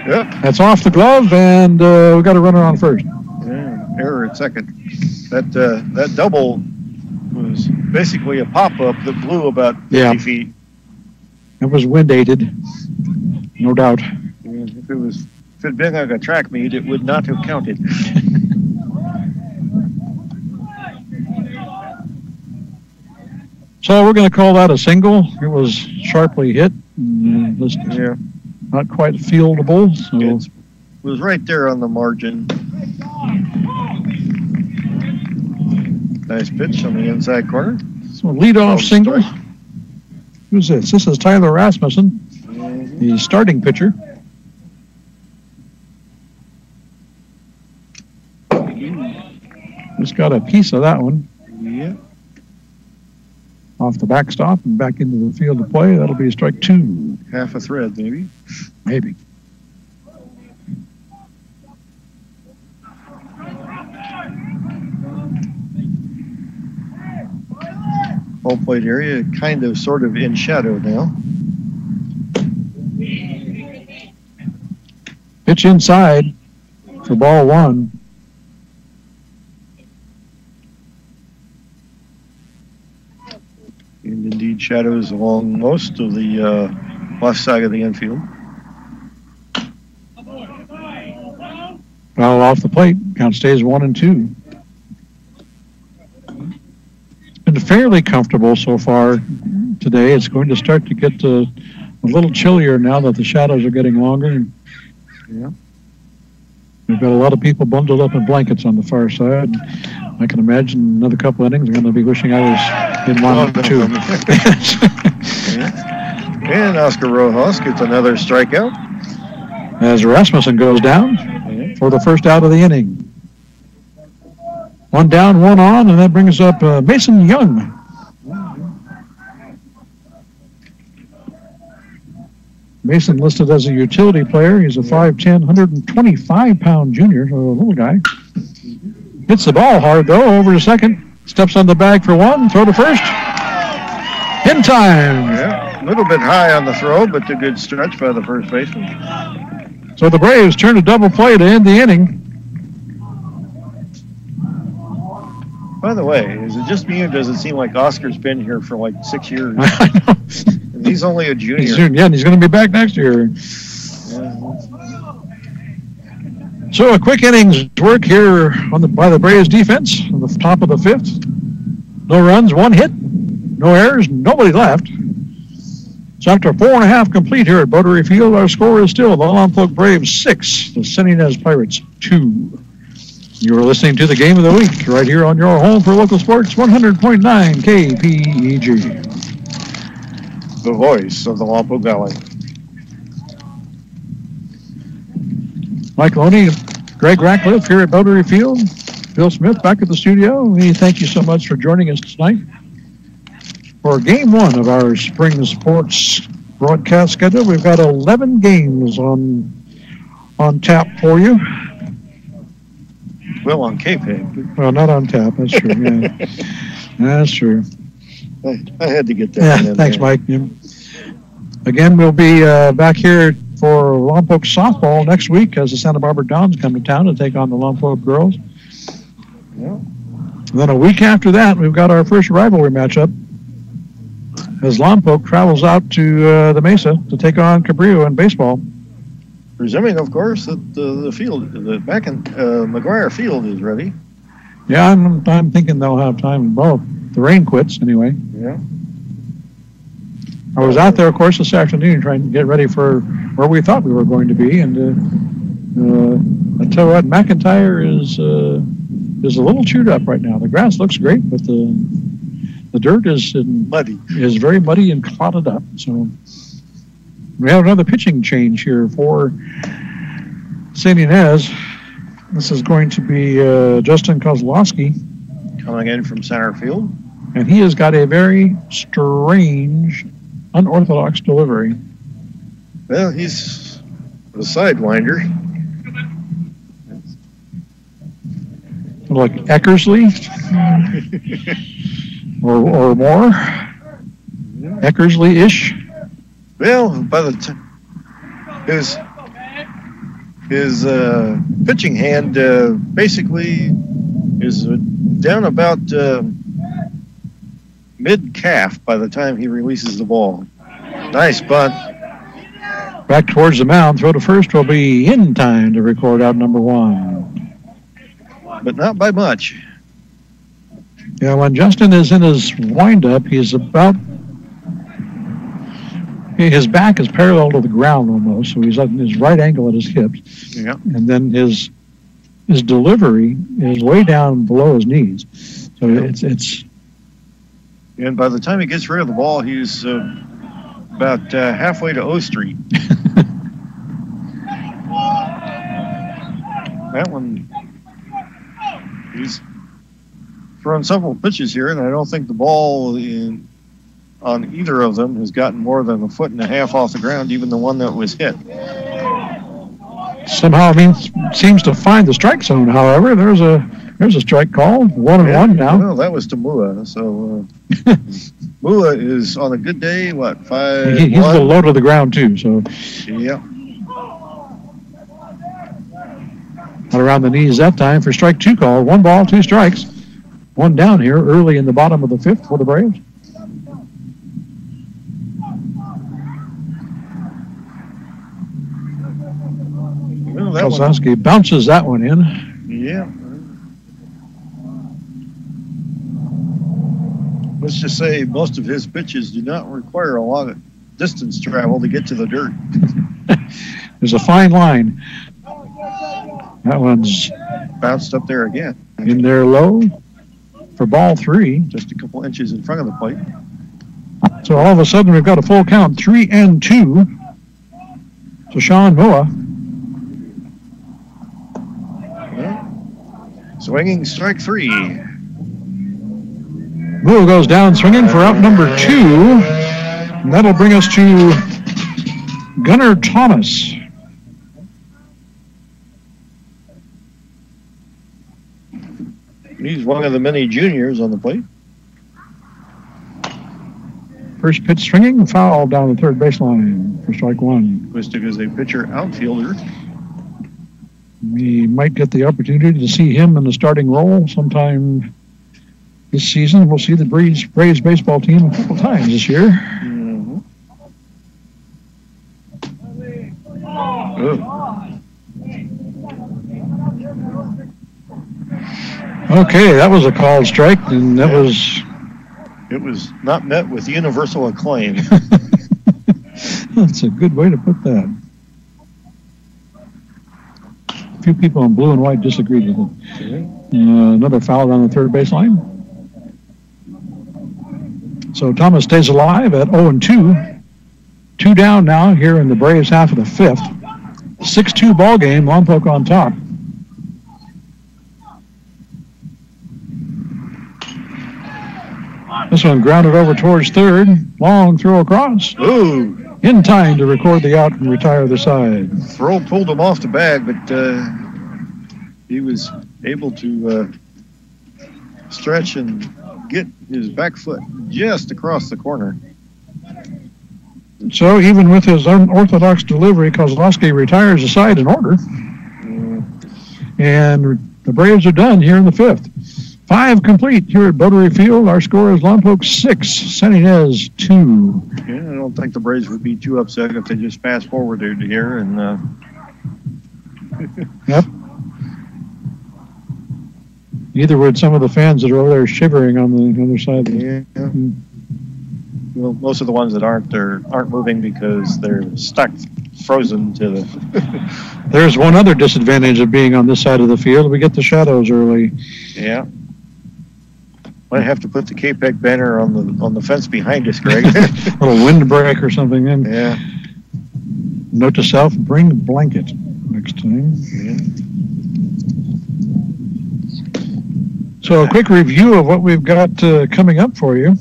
Yep. That's off the glove, and we got a runner on first. Yeah, error at second. That double was basically a pop-up that blew about 50 feet. It was wind-aided, no doubt. If it had been like a track meet, it would not have counted. So we're going to call that a single. It was sharply hit. Just not quite fieldable. So it was right there on the margin. Nice pitch on the inside corner. So leadoff single. Who's this? This is Tyler Rasmussen, the starting pitcher. Just got a piece of that one. Yeah. Off the backstop and back into the field of play. That'll be strike two. Half a thread, maybe. Maybe. Home plate area kind of sort of in shadow now. Pitch inside for ball one. And indeed shadows along most of the left side of the infield. Foul off the plate. Count stays 1-2. It's been fairly comfortable so far today. It's going to start to get a little chillier now that the shadows are getting longer. Yeah. We've got a lot of people bundled up in blankets on the far side. I can imagine another couple innings I'm going to be wishing I was in 1-2. And Oscar Rojas gets another strikeout. As Rasmussen goes down for the first out of the inning. One down, one on, and that brings up Mason Young. Mason listed as a utility player. He's a 5'10", 125-pound junior, so a little guy. Hits the ball hard, though, over to second. Steps on the bag for one, throw to first. In time. Yeah, a little bit high on the throw, but a good stretch by the first baseman. So the Braves turn a double play to end the inning. By the way, is it just me or does it seem like Oscar's been here for like 6 years? I know. And he's only a junior. And he's going to be back next year. Yeah. So a quick innings work here by the Braves defense on the top of the fifth. No runs, one hit, no errors, nobody left. So after 4.5 complete here at Buttery Field, our score is still the Lompoc Braves 6, the San Ynez Pirates 2. You are listening to the Game of the Week right here on your home for local sports, 100.9 KPEG. The voice of the Lompoc Valley. Mike Loney, Greg Ratcliffe here at Buttery Field. Bill Smith back at the studio. We thank you so much for joining us tonight for game one of our spring sports broadcast schedule. We've got 11 games on tap for you. Well, on KPEG. Well, not on tap. That's true. Yeah, that's true. I had to get that. Yeah, thanks, Mike. Yeah. Again, we'll be back here for Lompoc softball next week as the Santa Barbara Dons come to town to take on the Lompoc girls. Yeah. And then a week after that, we've got our first rivalry matchup as Lompoc travels out to the Mesa to take on Cabrillo in baseball. Presuming, of course, that the field, McGuire Field is ready. Yeah, I'm thinking they'll have time. Well, the rain quits anyway. Yeah. I was out there, of course, this afternoon trying to get ready for where we thought we were going to be, and I tell you what, McIntyre is a little chewed up right now. The grass looks great, but the dirt is very muddy and clotted up. So we have another pitching change here for San Ynez. This is going to be Justin Kozlowski coming in from center field, and he has got a very strange, unorthodox delivery. Well, he's a sidewinder. Like Eckersley or more. Eckersley-ish. Well, by the time His pitching hand basically is down about mid-calf by the time he releases the ball. Nice bunt. Back towards the mound. Throw to first will be in time to record out number 1. But not by much. Yeah, when Justin is in his windup, he's about... His back is parallel to the ground almost, so he's at his right angle at his hips. Yeah. And then his delivery is way down below his knees. So it's... And by the time he gets rid of the ball, he's about halfway to O Street. That one, he's thrown several pitches here, and I don't think the ball on either of them has gotten more than 1.5 feet off the ground, even the one that was hit. Somehow, seems to find the strike zone, however. There's a strike call, 1-1 now. Well, that was to Mua, so Mua is on a good day, 5-1? He's a little low to the ground, too, so. Yeah. Not around the knees that time for strike 2 call. 1 ball, 2 strikes. 1 down here early in the bottom of the 5th for the Braves. Well, Kozlowski bounces that one in. Yeah. Let's just say most of his pitches do not require a lot of distance travel to get to the dirt. There's a fine line. That one's bounced up there again. In there low for ball 3. Just a couple inches in front of the plate. So all of a sudden we've got a full count, 3-2. So Sean Mua. Swinging strike 3. Mua goes down swinging for out number 2. And that'll bring us to Gunnar Thomas. He's one of the many juniors on the plate. First pitch swinging, foul down the third baseline for strike 1. Listed as a pitcher outfielder. We might get the opportunity to see him in the starting role sometime this season. We'll see the Braves baseball team a couple times this year. Mm-hmm. Okay, that was a called strike, and that was... It was not met with universal acclaim. That's a good way to put that. A few people in blue and white disagreed with it. Another foul down the third baseline. So Thomas stays alive at 0-2. 2 down now here in the Braves half of the 5th. 6-2 ball game, Lompoc on top. This one grounded over towards third. Long throw across. Ooh. In time to record the out and retire the side. Throw pulled him off the bag, but he was able to stretch and get his back foot just across the corner. So even with his unorthodox delivery, Kozlowski retires the side in order. And the Braves are done here in the 5th. 5 complete here at Bottery Field. Our score is Lompoc 6, San Ynez 2. Yeah, I don't think the Braves would be too upset if they just fast forwarded here and. Yep. Neither would some of the fans that are over there shivering on the other side. Yeah. Well, most of the ones that aren't moving because they're stuck, frozen to the. There's one other disadvantage of being on this side of the field. We get the shadows early. Yeah. Might have to put the KPEG banner on the fence behind us, Greg. A little windbreak or something. Yeah. Note to self: bring a blanket next time. Yeah. So a quick review of what we've got coming up for you.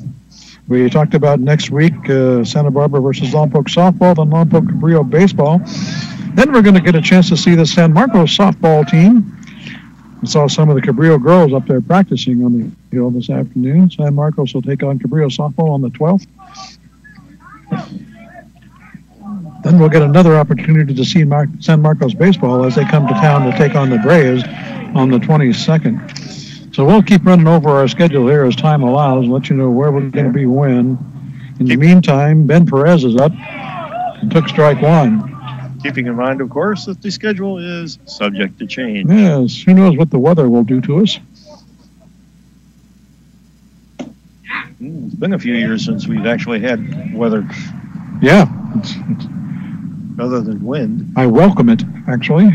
We talked about next week Santa Barbara versus Lompoc softball, then Lompoc Cabrillo baseball. Then we're going to get a chance to see the San Marcos softball team. I saw some of the Cabrillo girls up there practicing on the field this afternoon. San Marcos will take on Cabrillo softball on the 12th. Then we'll get another opportunity to see San Marcos baseball as they come to town to take on the Braves on the 22nd. So we'll keep running over our schedule here as time allows and let you know where we're going to be when. In the meantime, Ben Perez is up and took strike one. Keeping in mind, of course, that the schedule is subject to change. Yes, who knows what the weather will do to us. It's been a few years since we've actually had weather. Yeah. Other than wind. I welcome it, actually.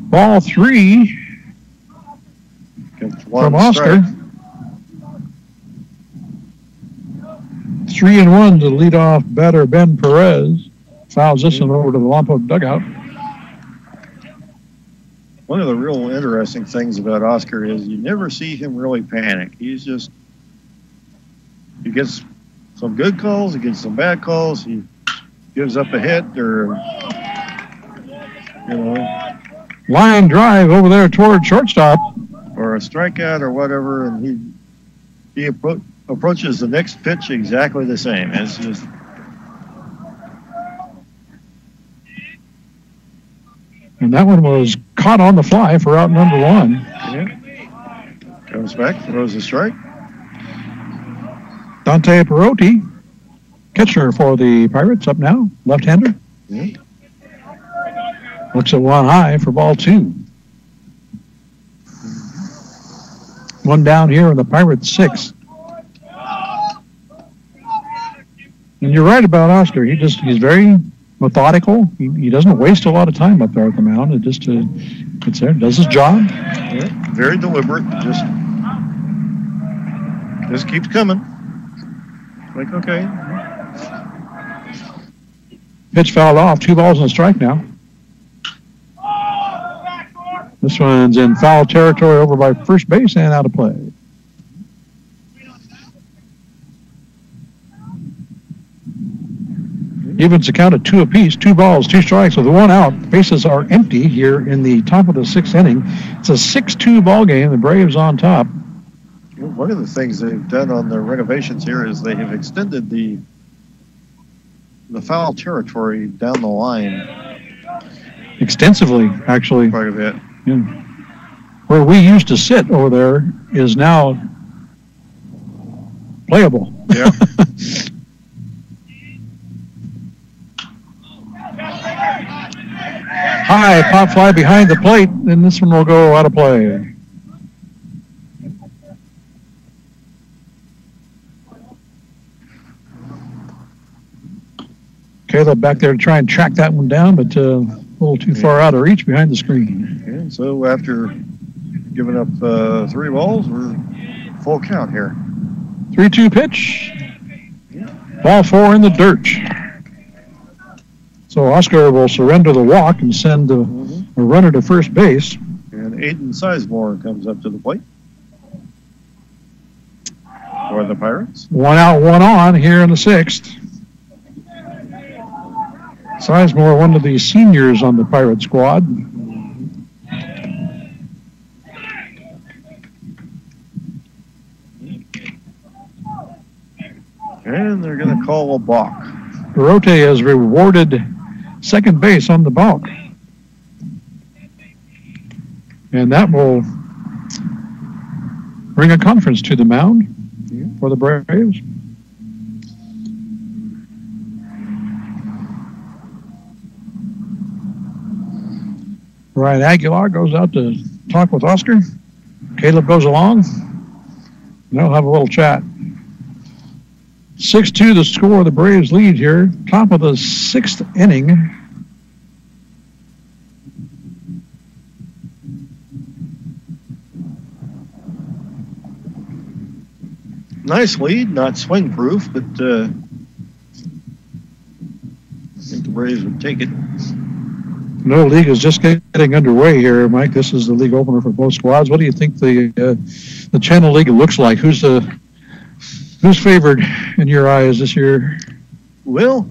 Ball 3 from Oscar. 3-1 to lead off batter Ben Perez. Fouls this one over to the Lompoc dugout. One of the real interesting things about Oscar is you never see him really panic. He gets some good calls, he gets some bad calls, he gives up a hit or, line drive over there toward shortstop. Or a strikeout or whatever, and he approaches the next pitch exactly the same. It's just... And that one was caught on the fly for out number 1. Yeah. Comes back, throws a strike. Dante Perotti, catcher for the Pirates, up now, left-hander. Yeah. Looks at one high for ball 2. One down here in the Pirates' 6th. And you're right about Oscar. He's very methodical. He doesn't waste a lot of time up there at the mound. It just gets there, does his job. Yeah, very deliberate. Just keeps coming. Like, okay. Pitch fouled off. 2 balls and a strike now. This one's in foul territory over by first base and out of play. Evens the count at 2 apiece, 2 balls, 2 strikes with 1 out. Bases are empty here in the top of the 6th inning. It's a 6-2 ball game. The Braves on top. One of the things they've done on the renovations here is they have extended the foul territory down the line. Extensively, actually. Quite a bit. Yeah. Where we used to sit over there is now playable. Yeah. High pop fly behind the plate, and this one will go out of play. Caleb back there to try and track that one down, but a little too far out of reach behind the screen. Okay, so after giving up 3 balls, we're full count here. 3-2 pitch. Ball 4 in the dirt. So Oscar will surrender the walk and send a runner to first base. And Aiden Sizemore comes up to the plate for the Pirates. 1 out, 1 on here in the 6th. Sizemore, one of the seniors on the Pirate squad. And they're going to call a balk. Perotti has rewarded second base on the balk. And that will bring a conference to the mound for the Braves. Ryan Aguilar goes out to talk with Oscar. Caleb goes along. And they'll have a little chat. 6-2 the score. The Braves lead here. Top of the 6th inning. Nice lead, not swing proof, but I think the Braves would take it. No, league is just getting underway here, Mike. This is the league opener for both squads. What do you think the Channel League looks like? Who's favored in your eyes this year? Well,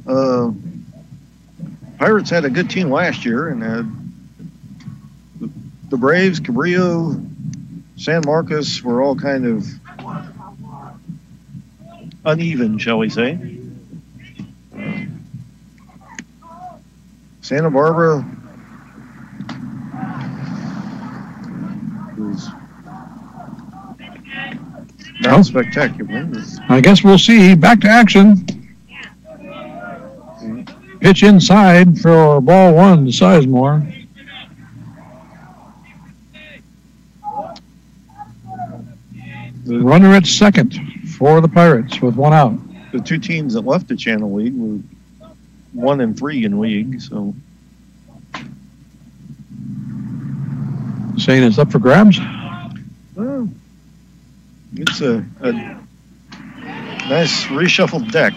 Pirates had a good team last year, and the Braves, Cabrillo, San Marcos were all kind of uneven, shall we say. Santa Barbara is not spectacular. I guess we'll see. Back to action. Pitch inside for ball one to Sizemore. The runner at second for the Pirates with one out. The two teams that left the Channel League were 1-3 in league, so. Saying it's up for grabs? Well, it's a nice reshuffled deck.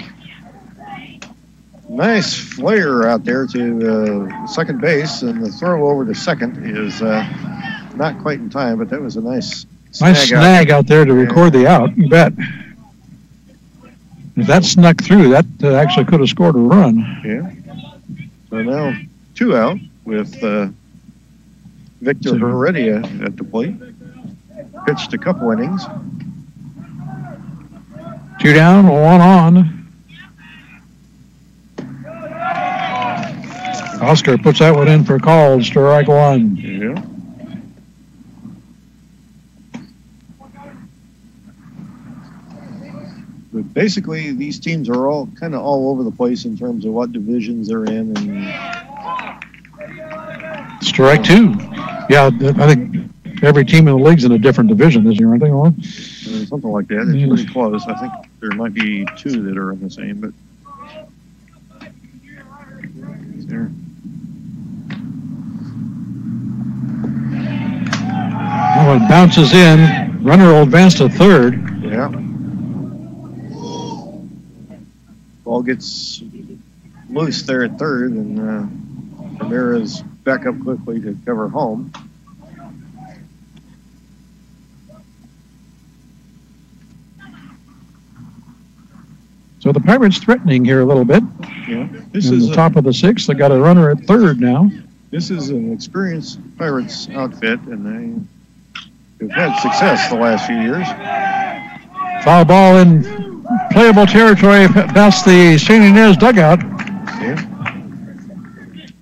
Nice flare out there to second base, and the throw over to second is not quite in time, but that was a nice snag out there to record the out. You bet. If that snuck through, that actually could have scored a run. Yeah. So now 2 out with Victor Heredia at the plate. Pitched a couple innings. 2 down, 1 on. Oscar puts that one in for calls, strike one. Yeah. But basically, these teams are all kind of all over the place in terms of what divisions they're in. And strike two. Yeah, I think every team in the league's in a different division this year, aren't they, Owen? Something like that. It's pretty close. I think there might be 2 that are in the same, but there. Oh, it bounces in. Runner will advance to third. Yeah. Ball gets loose there at third, and Ramirez back up quickly to cover home. So the Pirates threatening here a little bit. Yeah. This is the top of the 6th. They got a runner at third now. This is an experienced Pirates outfit, and they've had success the last few years. Foul ball in playable territory past the St. Inez dugout. Yeah.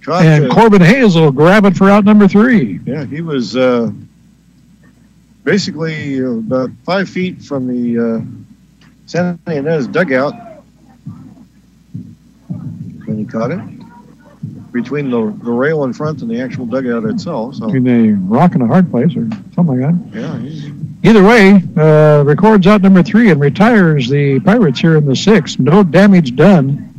And Corbin Hayes will grab it for out number 3. Yeah, he was basically about 5 feet from the St. Inez dugout when he caught it. Between the rail in front and the actual dugout itself. So. Between a rock and a hard place or something like that. Yeah. Either way, records out number 3 and retires the Pirates here in the 6th. No damage done.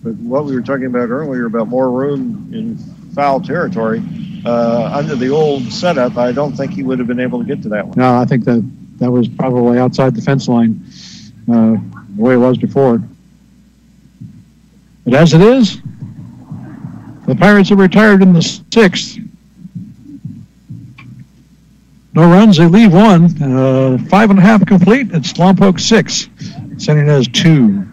But what we were talking about earlier about more room in foul territory, under the old setup, I don't think he would have been able to get to that one. No, I think that was probably outside the fence line the way it was before. But as it is, the Pirates are retired in the 6th. No runs, they leave 1. 5.5 complete. It's Lompoc 6, St. Inez 2.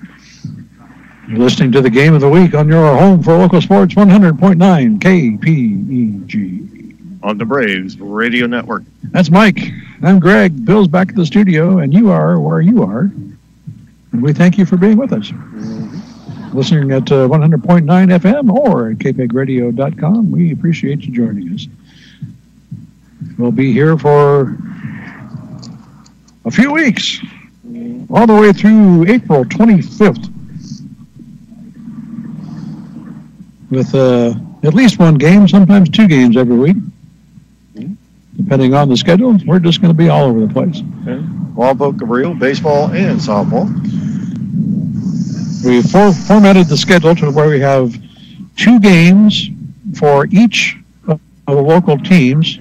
You're listening to the Game of the Week on your home for local sports, 100.9 KPEG. On the Braves Radio Network. That's Mike. I'm Greg. Bill's back at the studio, and you are where you are. And we thank you for being with us. Listening at 100.9 FM or at kpegradio.com. We appreciate you joining us. We'll be here for a few weeks, all the way through April 25th, with at least 1 game, sometimes 2 games every week. Depending on the schedule, we're just going to be all over the place. Okay. Lompoc, Cabrillo, baseball, and softball. We formatted the schedule to where we have 2 games for each of the local teams,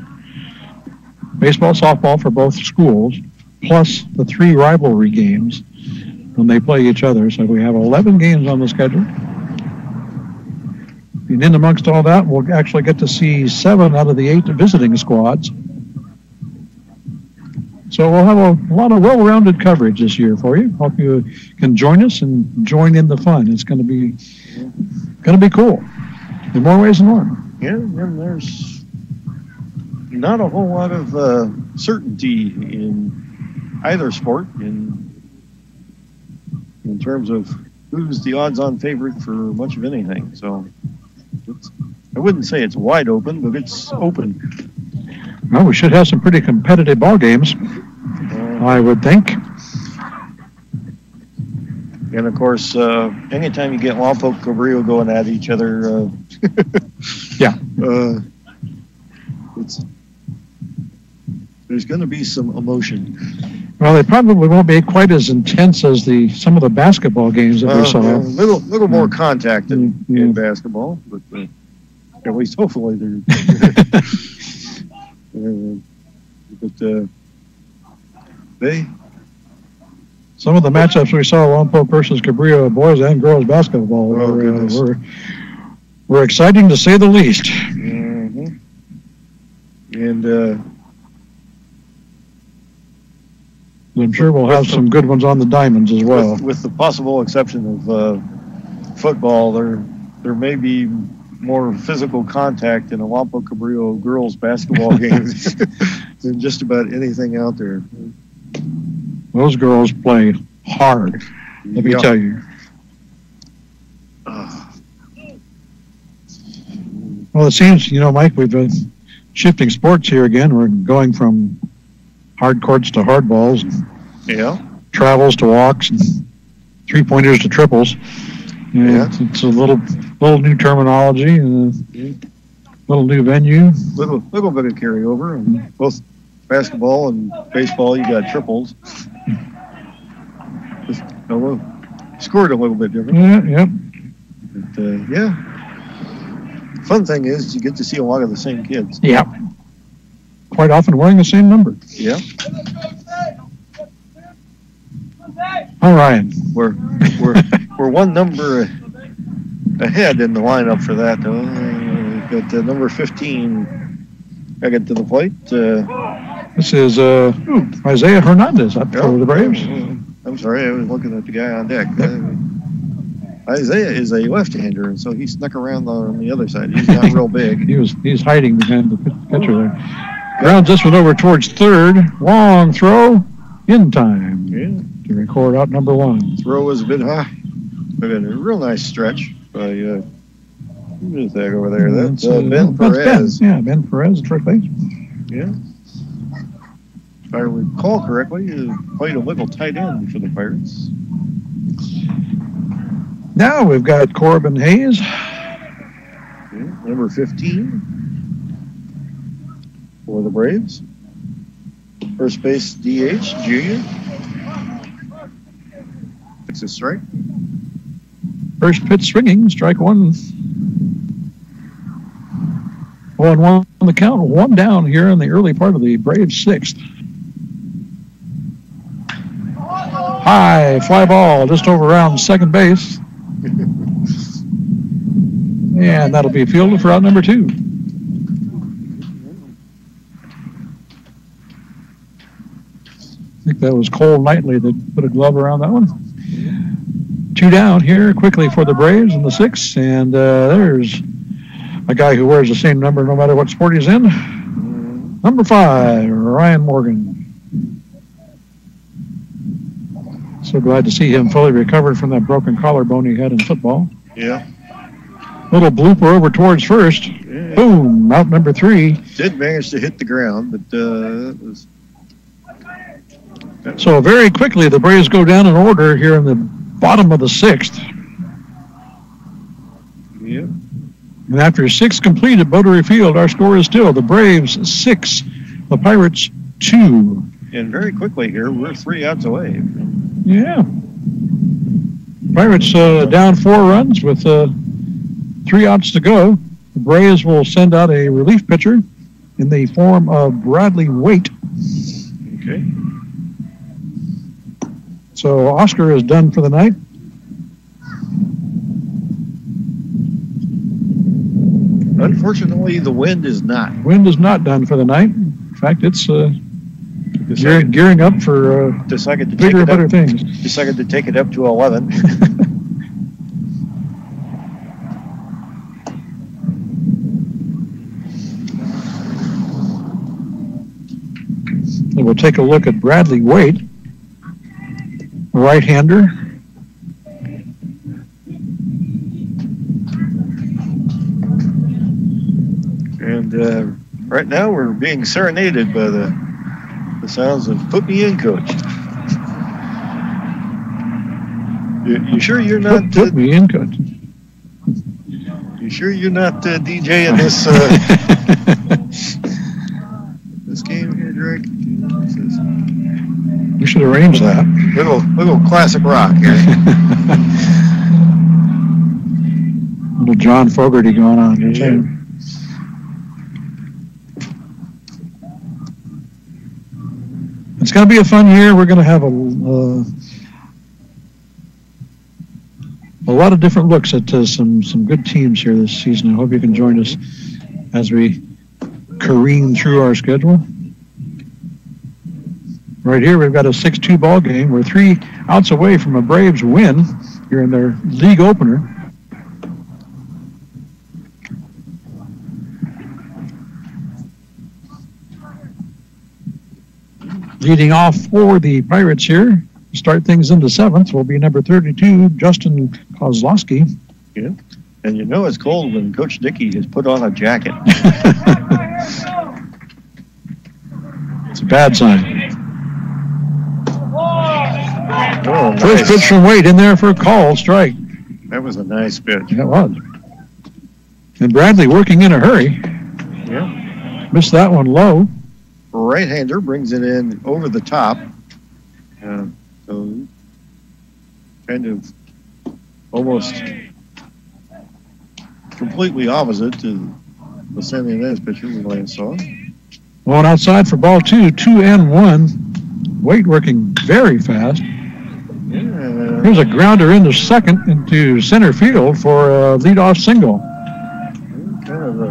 baseball, softball for both schools, plus the 3 rivalry games when they play each other. So we have 11 games on the schedule. And in amongst all that, we'll actually get to see 7 out of the 8 visiting squads. So we'll have a lot of well-rounded coverage this year for you. Hope you can join us and join in the fun. It's going to be cool in more ways than one. Yeah, and there's not a whole lot of certainty in either sport. And in terms of who's the odds-on favorite for much of anything. So I wouldn't say it's wide open, but it's open. Well, we should have some pretty competitive ball games, I would think. And of course, anytime you get Lompoc Cabrillo going at each other, there's going to be some emotion. Well, they probably won't be quite as intense as some of the basketball games that we saw. A little more contact in basketball, but at least hopefully they're. Some of the matchups we saw, Lompoc versus Cabrillo, boys and girls basketball, were exciting to say the least. Mm-hmm. And I'm sure we'll have some good ones on the diamonds as well. With the possible exception of football, there may be more physical contact in a Lompoc Cabrillo girls basketball game than just about anything out there. Those girls play hard, let me tell you. Well, it seems, Mike, we've been shifting sports here again. We're going from hard courts to hard balls, travels to walks, and three-pointers to triples. It's a little new terminology, and a little new venue. Little bit of carryover, and both basketball and baseball, you got triples. Just scored a little bit different. But, fun thing is you get to see a lot of the same kids. Yeah. Quite often wearing the same number. Yeah. All right. We're one number ahead in the lineup for that, though. We've got number 15 I get to the plate. This is Isaiah Hernandez up for the Braves. I'm sorry, I was looking at the guy on deck. Isaiah is a left-hander, and so he snuck around on the other side. He's not real big. He's hiding behind the pitcher there. Grounds this one over towards third. Long throw in time to record out number one. Throw was a bit high, but a real nice stretch by who is that over there? That's Ben Perez. Ben. Ben Perez, first base. Yeah. If I recall correctly, he played a little tight end for the Pirates. Now we've got Corbin Hayes. Number 15 for the Braves. First base DH, junior. It's a strike. First pitch swinging, strike one. 1-1 on the count, one down here in the early part of the Braves' sixth. High fly ball just over around second base. And that'll be fielded for out number two. I think that was Cole Knightley that put a glove around that one. Two down here quickly for the Braves in the sixth. And there's a guy who wears the same number no matter what sport he's in. Number 5, Ryan Morgan. So glad to see him fully recovered from that broken collarbone he had in football. Yeah. Little blooper over towards first. Yeah. Boom, out number 3. Did manage to hit the ground, but it was... So very quickly, the Braves go down in order here in the bottom of the 6th. Yeah. And after 6 complete at Bottery Field, our score is still the Braves 6, the Pirates 2. And very quickly here, we're 3 outs away. Yeah. Pirates down 4 runs with 3 outs to go. The Braves will send out a relief pitcher in the form of Bradley Waite. Okay. So Oscar is done for the night. Unfortunately, the wind is not. Wind is not done for the night. In fact, it's gearing up for bigger and better things. Decided to take it up to 11. And we'll take a look at Bradley Waite, right-hander, Right now we're being serenaded by the sounds of "Put Me In, Coach." You sure you're not? Put me in, Coach. You sure you're not DJing this this game here, Greg? We should arrange that. Little classic rock here. Little John Fogerty going on here too. It's going to be a fun year. We're going to have a lot of different looks at some good teams here this season. I hope you can join us as we careen through our schedule. Right here, we've got a 6-2 ball game. We're 3 outs away from a Braves win here in their league opener. Leading off for the Pirates here, start things in the 7th, will be number 32, Justin Kozlowski. Yeah, and you know it's cold when Coach Dickey has put on a jacket. It's a bad sign. Oh, nice. First pitch from Wade in there for a call, strike. That was a nice pitch. That was. And Bradley working in a hurry. Yeah. Missed that one low. Right-hander brings it in over the top. So kind of almost completely opposite to the San Ynez pitcher we last saw. Going outside for ball 2, 2-1. Wade working very fast. Yeah. Here's a grounder into second into center field for a leadoff single. Kind of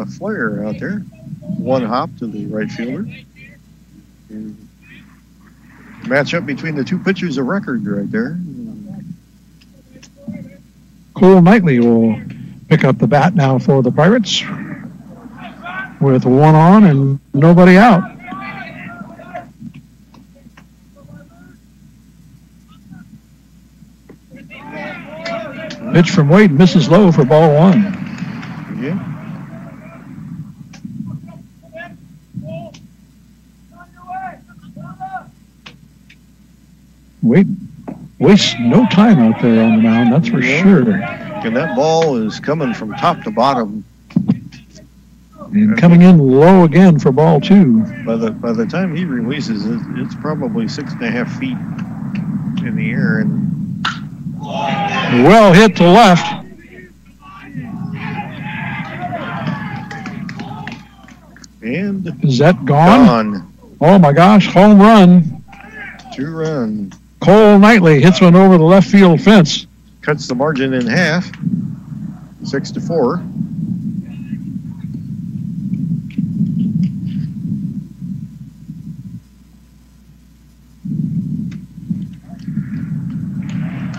a flare out there. One hop to the right fielder. And matchup between the two pitchers of record right there. Cole Knightley will pick up the bat now for the Pirates with 1 on and nobody out. Pitch from Wade misses low for ball 1. Yeah. Wade wastes no time out there on the mound, that's for sure. And that ball is coming from top to bottom. And coming in low again for ball 2. By the time he releases it, it's probably 6.5 feet in the air. And well hit to left. And is that gone? Gone. Oh my gosh, home run. 2-run. Cole Knightley hits one over the left field fence. Cuts the margin in half. 6-4.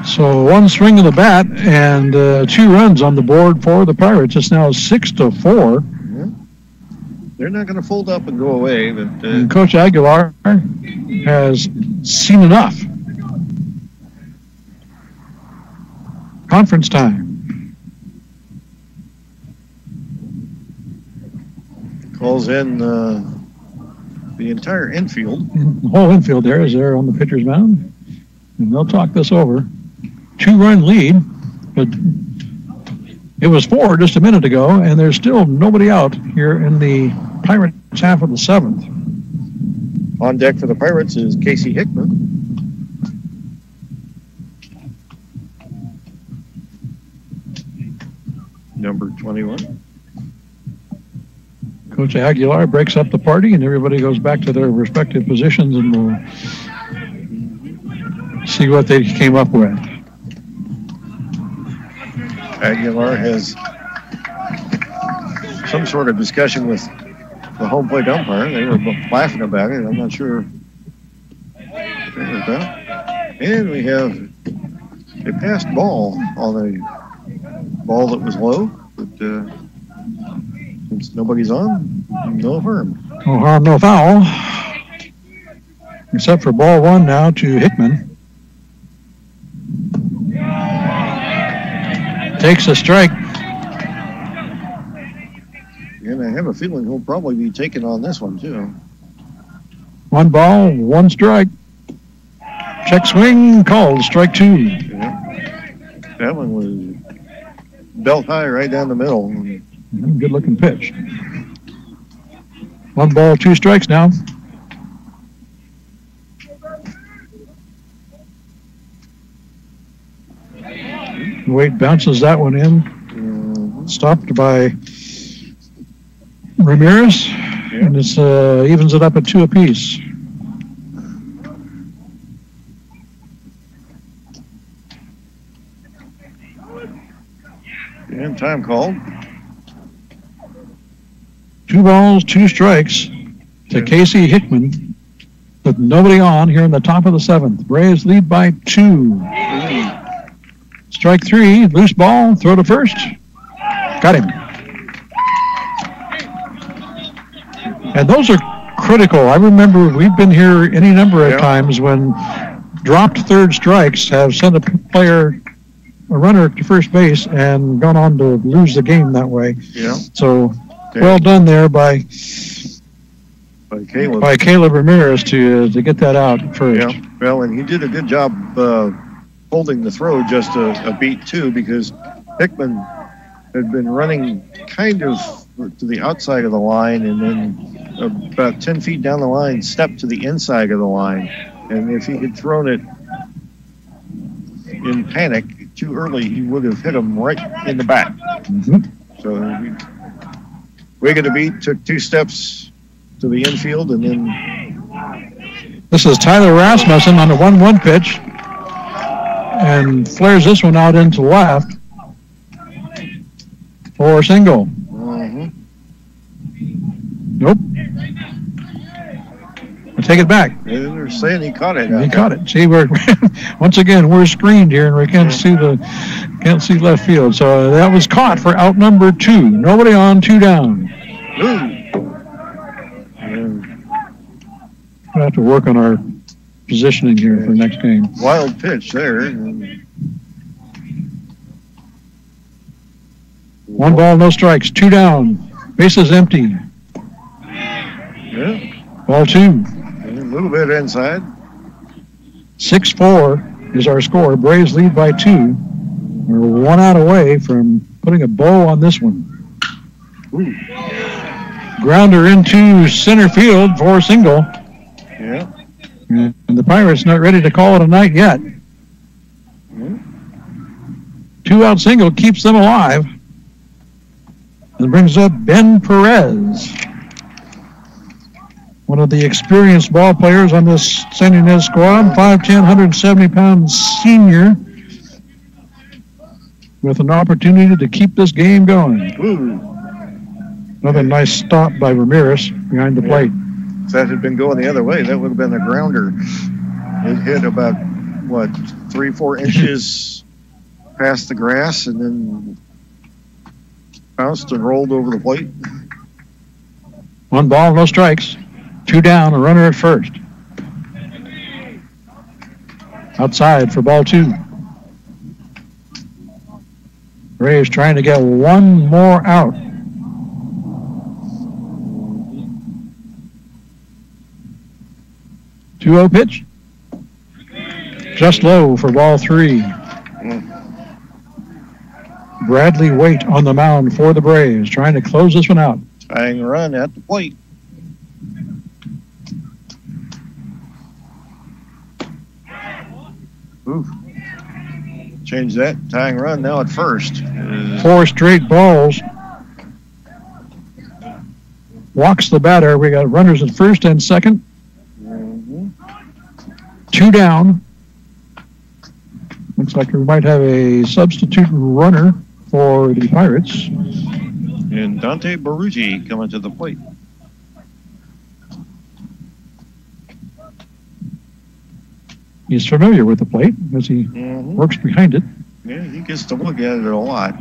So 1 swing of the bat and 2 runs on the board for the Pirates. It's now 6-4. Yeah. They're not going to fold up and go away. But and Coach Aguilar has seen enough. Conference time. Calls in the entire infield. The whole infield there is there on the pitcher's mound. And they'll talk this over. 2-run lead, but it was 4 just a minute ago, and there's still nobody out here in the Pirates half of the 7th. On deck for the Pirates is Casey Hickman. Number 21. Coach Aguilar breaks up the party, and everybody goes back to their respective positions, and we'll see what they came up with. Aguilar has some sort of discussion with the home plate umpire. They were laughing about it. I'm not sure. And we have a passed ball on a ball that was low, but since nobody's on, no harm. No harm, no foul. Except for ball 1 now to Hickman. Takes a strike. Yeah, And I have a feeling he'll probably be taking on this one, too. 1 ball, 1 strike. Check swing, called, strike 2. Yeah. That one was belt high right down the middle. Good looking pitch. 1 ball, 2 strikes now. Wade bounces that one in. Stopped by Ramirez. And it's evens it up at 2 apiece. And time called. 2 balls, 2 strikes to Casey Hickman with nobody on here in the top of the 7th. Braves lead by 2. Strike 3, loose ball, throw to first. Got him. And those are critical. I remember we've been here any number of times when dropped third strikes have sent a runner to first base and gone on to lose the game that way. Yeah. So well done there by Caleb Ramirez to get that out first. Yeah. Well, and he did a good job holding the throw just a beat too, because Hickman had been running kind of to the outside of the line, and then about 10 feet down the line, stepped to the inside of the line. And if he had thrown it in panic too early, he would have hit him right in the back. So Wig of the beat, took 2 steps to the infield, and then... This is Tyler Rasmussen on the 1-1 pitch, and flares this one out into left for a single. Nope. I'll take it back. They're saying he caught it. He caught it. See, we're once again we're screened here, and we can't see left field. So that was caught for out number 2. Nobody on, 2 down. We'll have to work on our positioning here for next game. Wild pitch there. 1 ball, no strikes, 2 down. Bases empty. Yeah. Ball 2. A little bit inside. 6-4 is our score. Braves lead by 2. We're 1 out away from putting a bow on this one. Ooh. Grounder into center field for a single. Yeah. And the Pirates not ready to call it a night yet. 2-out single keeps them alive. And brings up Ben Perez, one of the experienced ball players on this San Ynez squad, 5'10", 170-pound senior, with an opportunity to keep this game going. Another nice stop by Ramirez behind the plate. If that had been going the other way, that would have been a grounder. It hit about, 3-4 inches past the grass, and then bounced and rolled over the plate. 1 ball, no strikes. 2 down, a runner at first. Outside for ball 2. Braves trying to get 1 more out. Two-0 pitch. Just low for ball 3. Bradley Waite on the mound for the Braves, trying to close this one out. Tying run at the plate. Ooh. Change that. Tying run now at first. 4 straight balls. Walks the batter. We got runners at first and second. 2 down. Looks like we might have a substitute runner for the Pirates. And Dante Baruggi coming to the plate. He's familiar with the plate as he works behind it. Yeah, he gets to look at it a lot.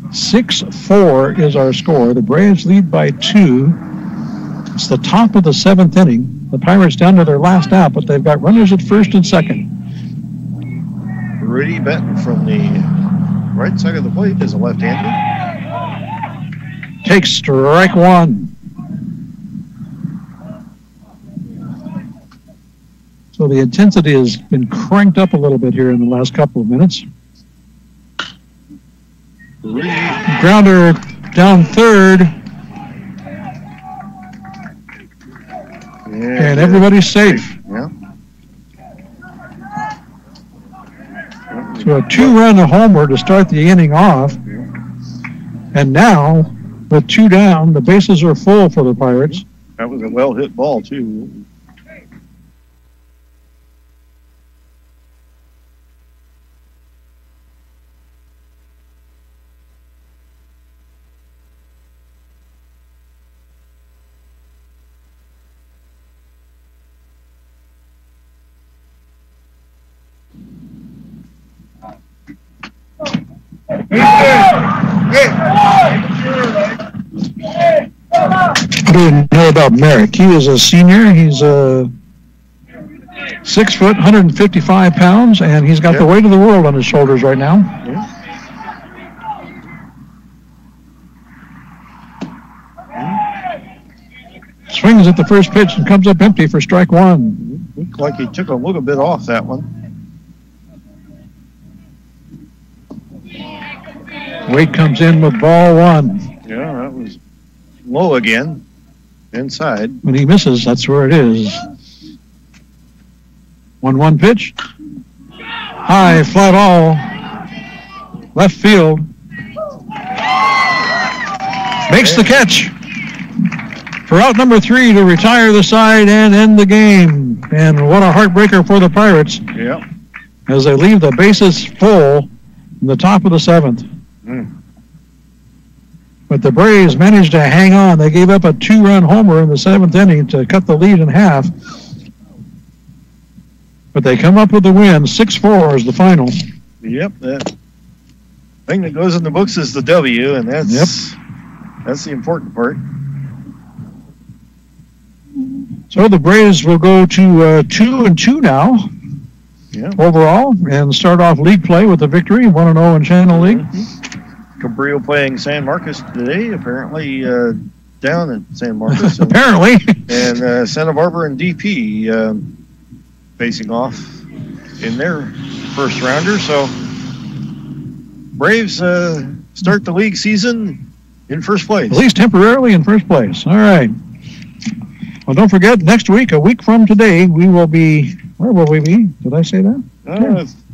6-4 is our score. The Braves lead by 2. It's the top of the 7th inning. The Pirates down to their last out, but they've got runners at first and second. Rudy Benton from the right side of the plate is a left-hander. Takes strike one. So the intensity has been cranked up a little bit here in the last couple of minutes. Grounder down third. And everybody's safe. Yeah. So a 2-run homer to start the inning off. And now, with 2 down, the bases are full for the Pirates. That was a well-hit ball, too. I didn't know about Merrick. He is a senior. He's 6 foot, 155 pounds, and he's got the weight of the world on his shoulders right now. Swings at the first pitch and comes up empty for strike one. Looked like he took a little bit off that one. Wade comes in with ball one. Yeah, that was low again. Inside. When he misses, that's where it is. 1-1 pitch. High, fly ball. Left field. Makes the catch. For out number 3 to retire the side and end the game. And what a heartbreaker for the Pirates. Yeah. As they leave the bases full in the top of the 7th. But the Braves managed to hang on. They gave up a 2-run homer in the 7th inning to cut the lead in half. But they come up with the win. 6-4 is the final. Yep. That thing that goes in the books is the W, and that's the important part. So the Braves will go to 2-2 now. Yeah. Overall, and start off league play with a victory, 1-0 in Channel League. Cabrillo playing San Marcos today, apparently down at San Marcos. Apparently. And Santa Barbara and DP facing off in their first rounder. So Braves start the league season in first place. At least temporarily in first place. All right. Well, don't forget, next week, a week from today, we will be, where will we be? Did I say that?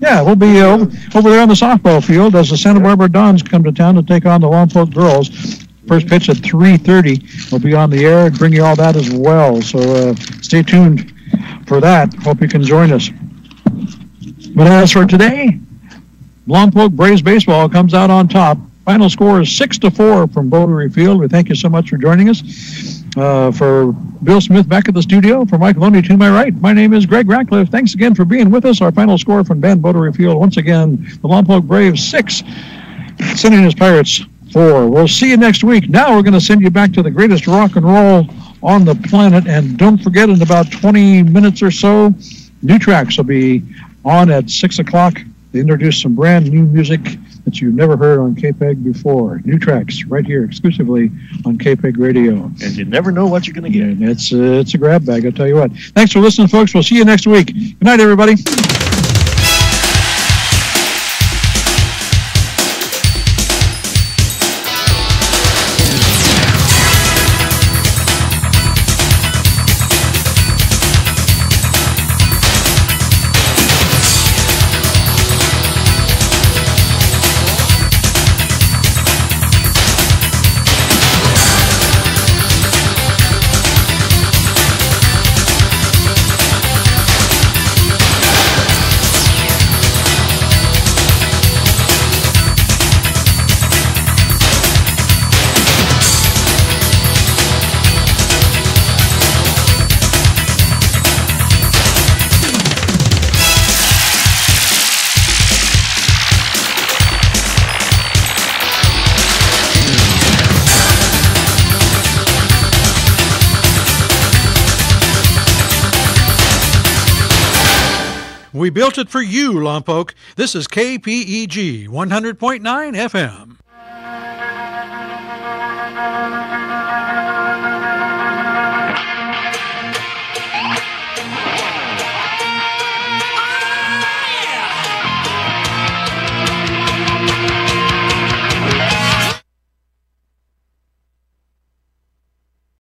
Yeah, we'll be over there on the softball field as the Santa Barbara Dons come to town to take on the Lompoc girls. First pitch at 3:30. We'll be on the air and bring you all that as well. So stay tuned for that. Hope you can join us. But as for today, Lompoc Braves baseball comes out on top. Final score is 6-4 from Bottery Field. We thank you so much for joining us. For Bill Smith back at the studio, for Mike Loney to my right, my name is Greg Ratcliffe. Thanks again for being with us. Our final score from Van Bottery Field, once again, the Lompoc Braves 6, San Ynez Pirates 4. We'll see you next week. Now we're going to send you back to the greatest rock and roll on the planet. And don't forget, in about 20 minutes or so, New Tracks will be on at 6 o'clock. They introduce some brand new music that you've never heard on KPEG before. New Tracks right here exclusively on KPEG Radio. And you never know what you're going to get. And it's a grab bag, I'll tell you what. Thanks for listening, folks. We'll see you next week. Good night, everybody. We built it for you, Lompoc. This is KPEG 100.9 FM.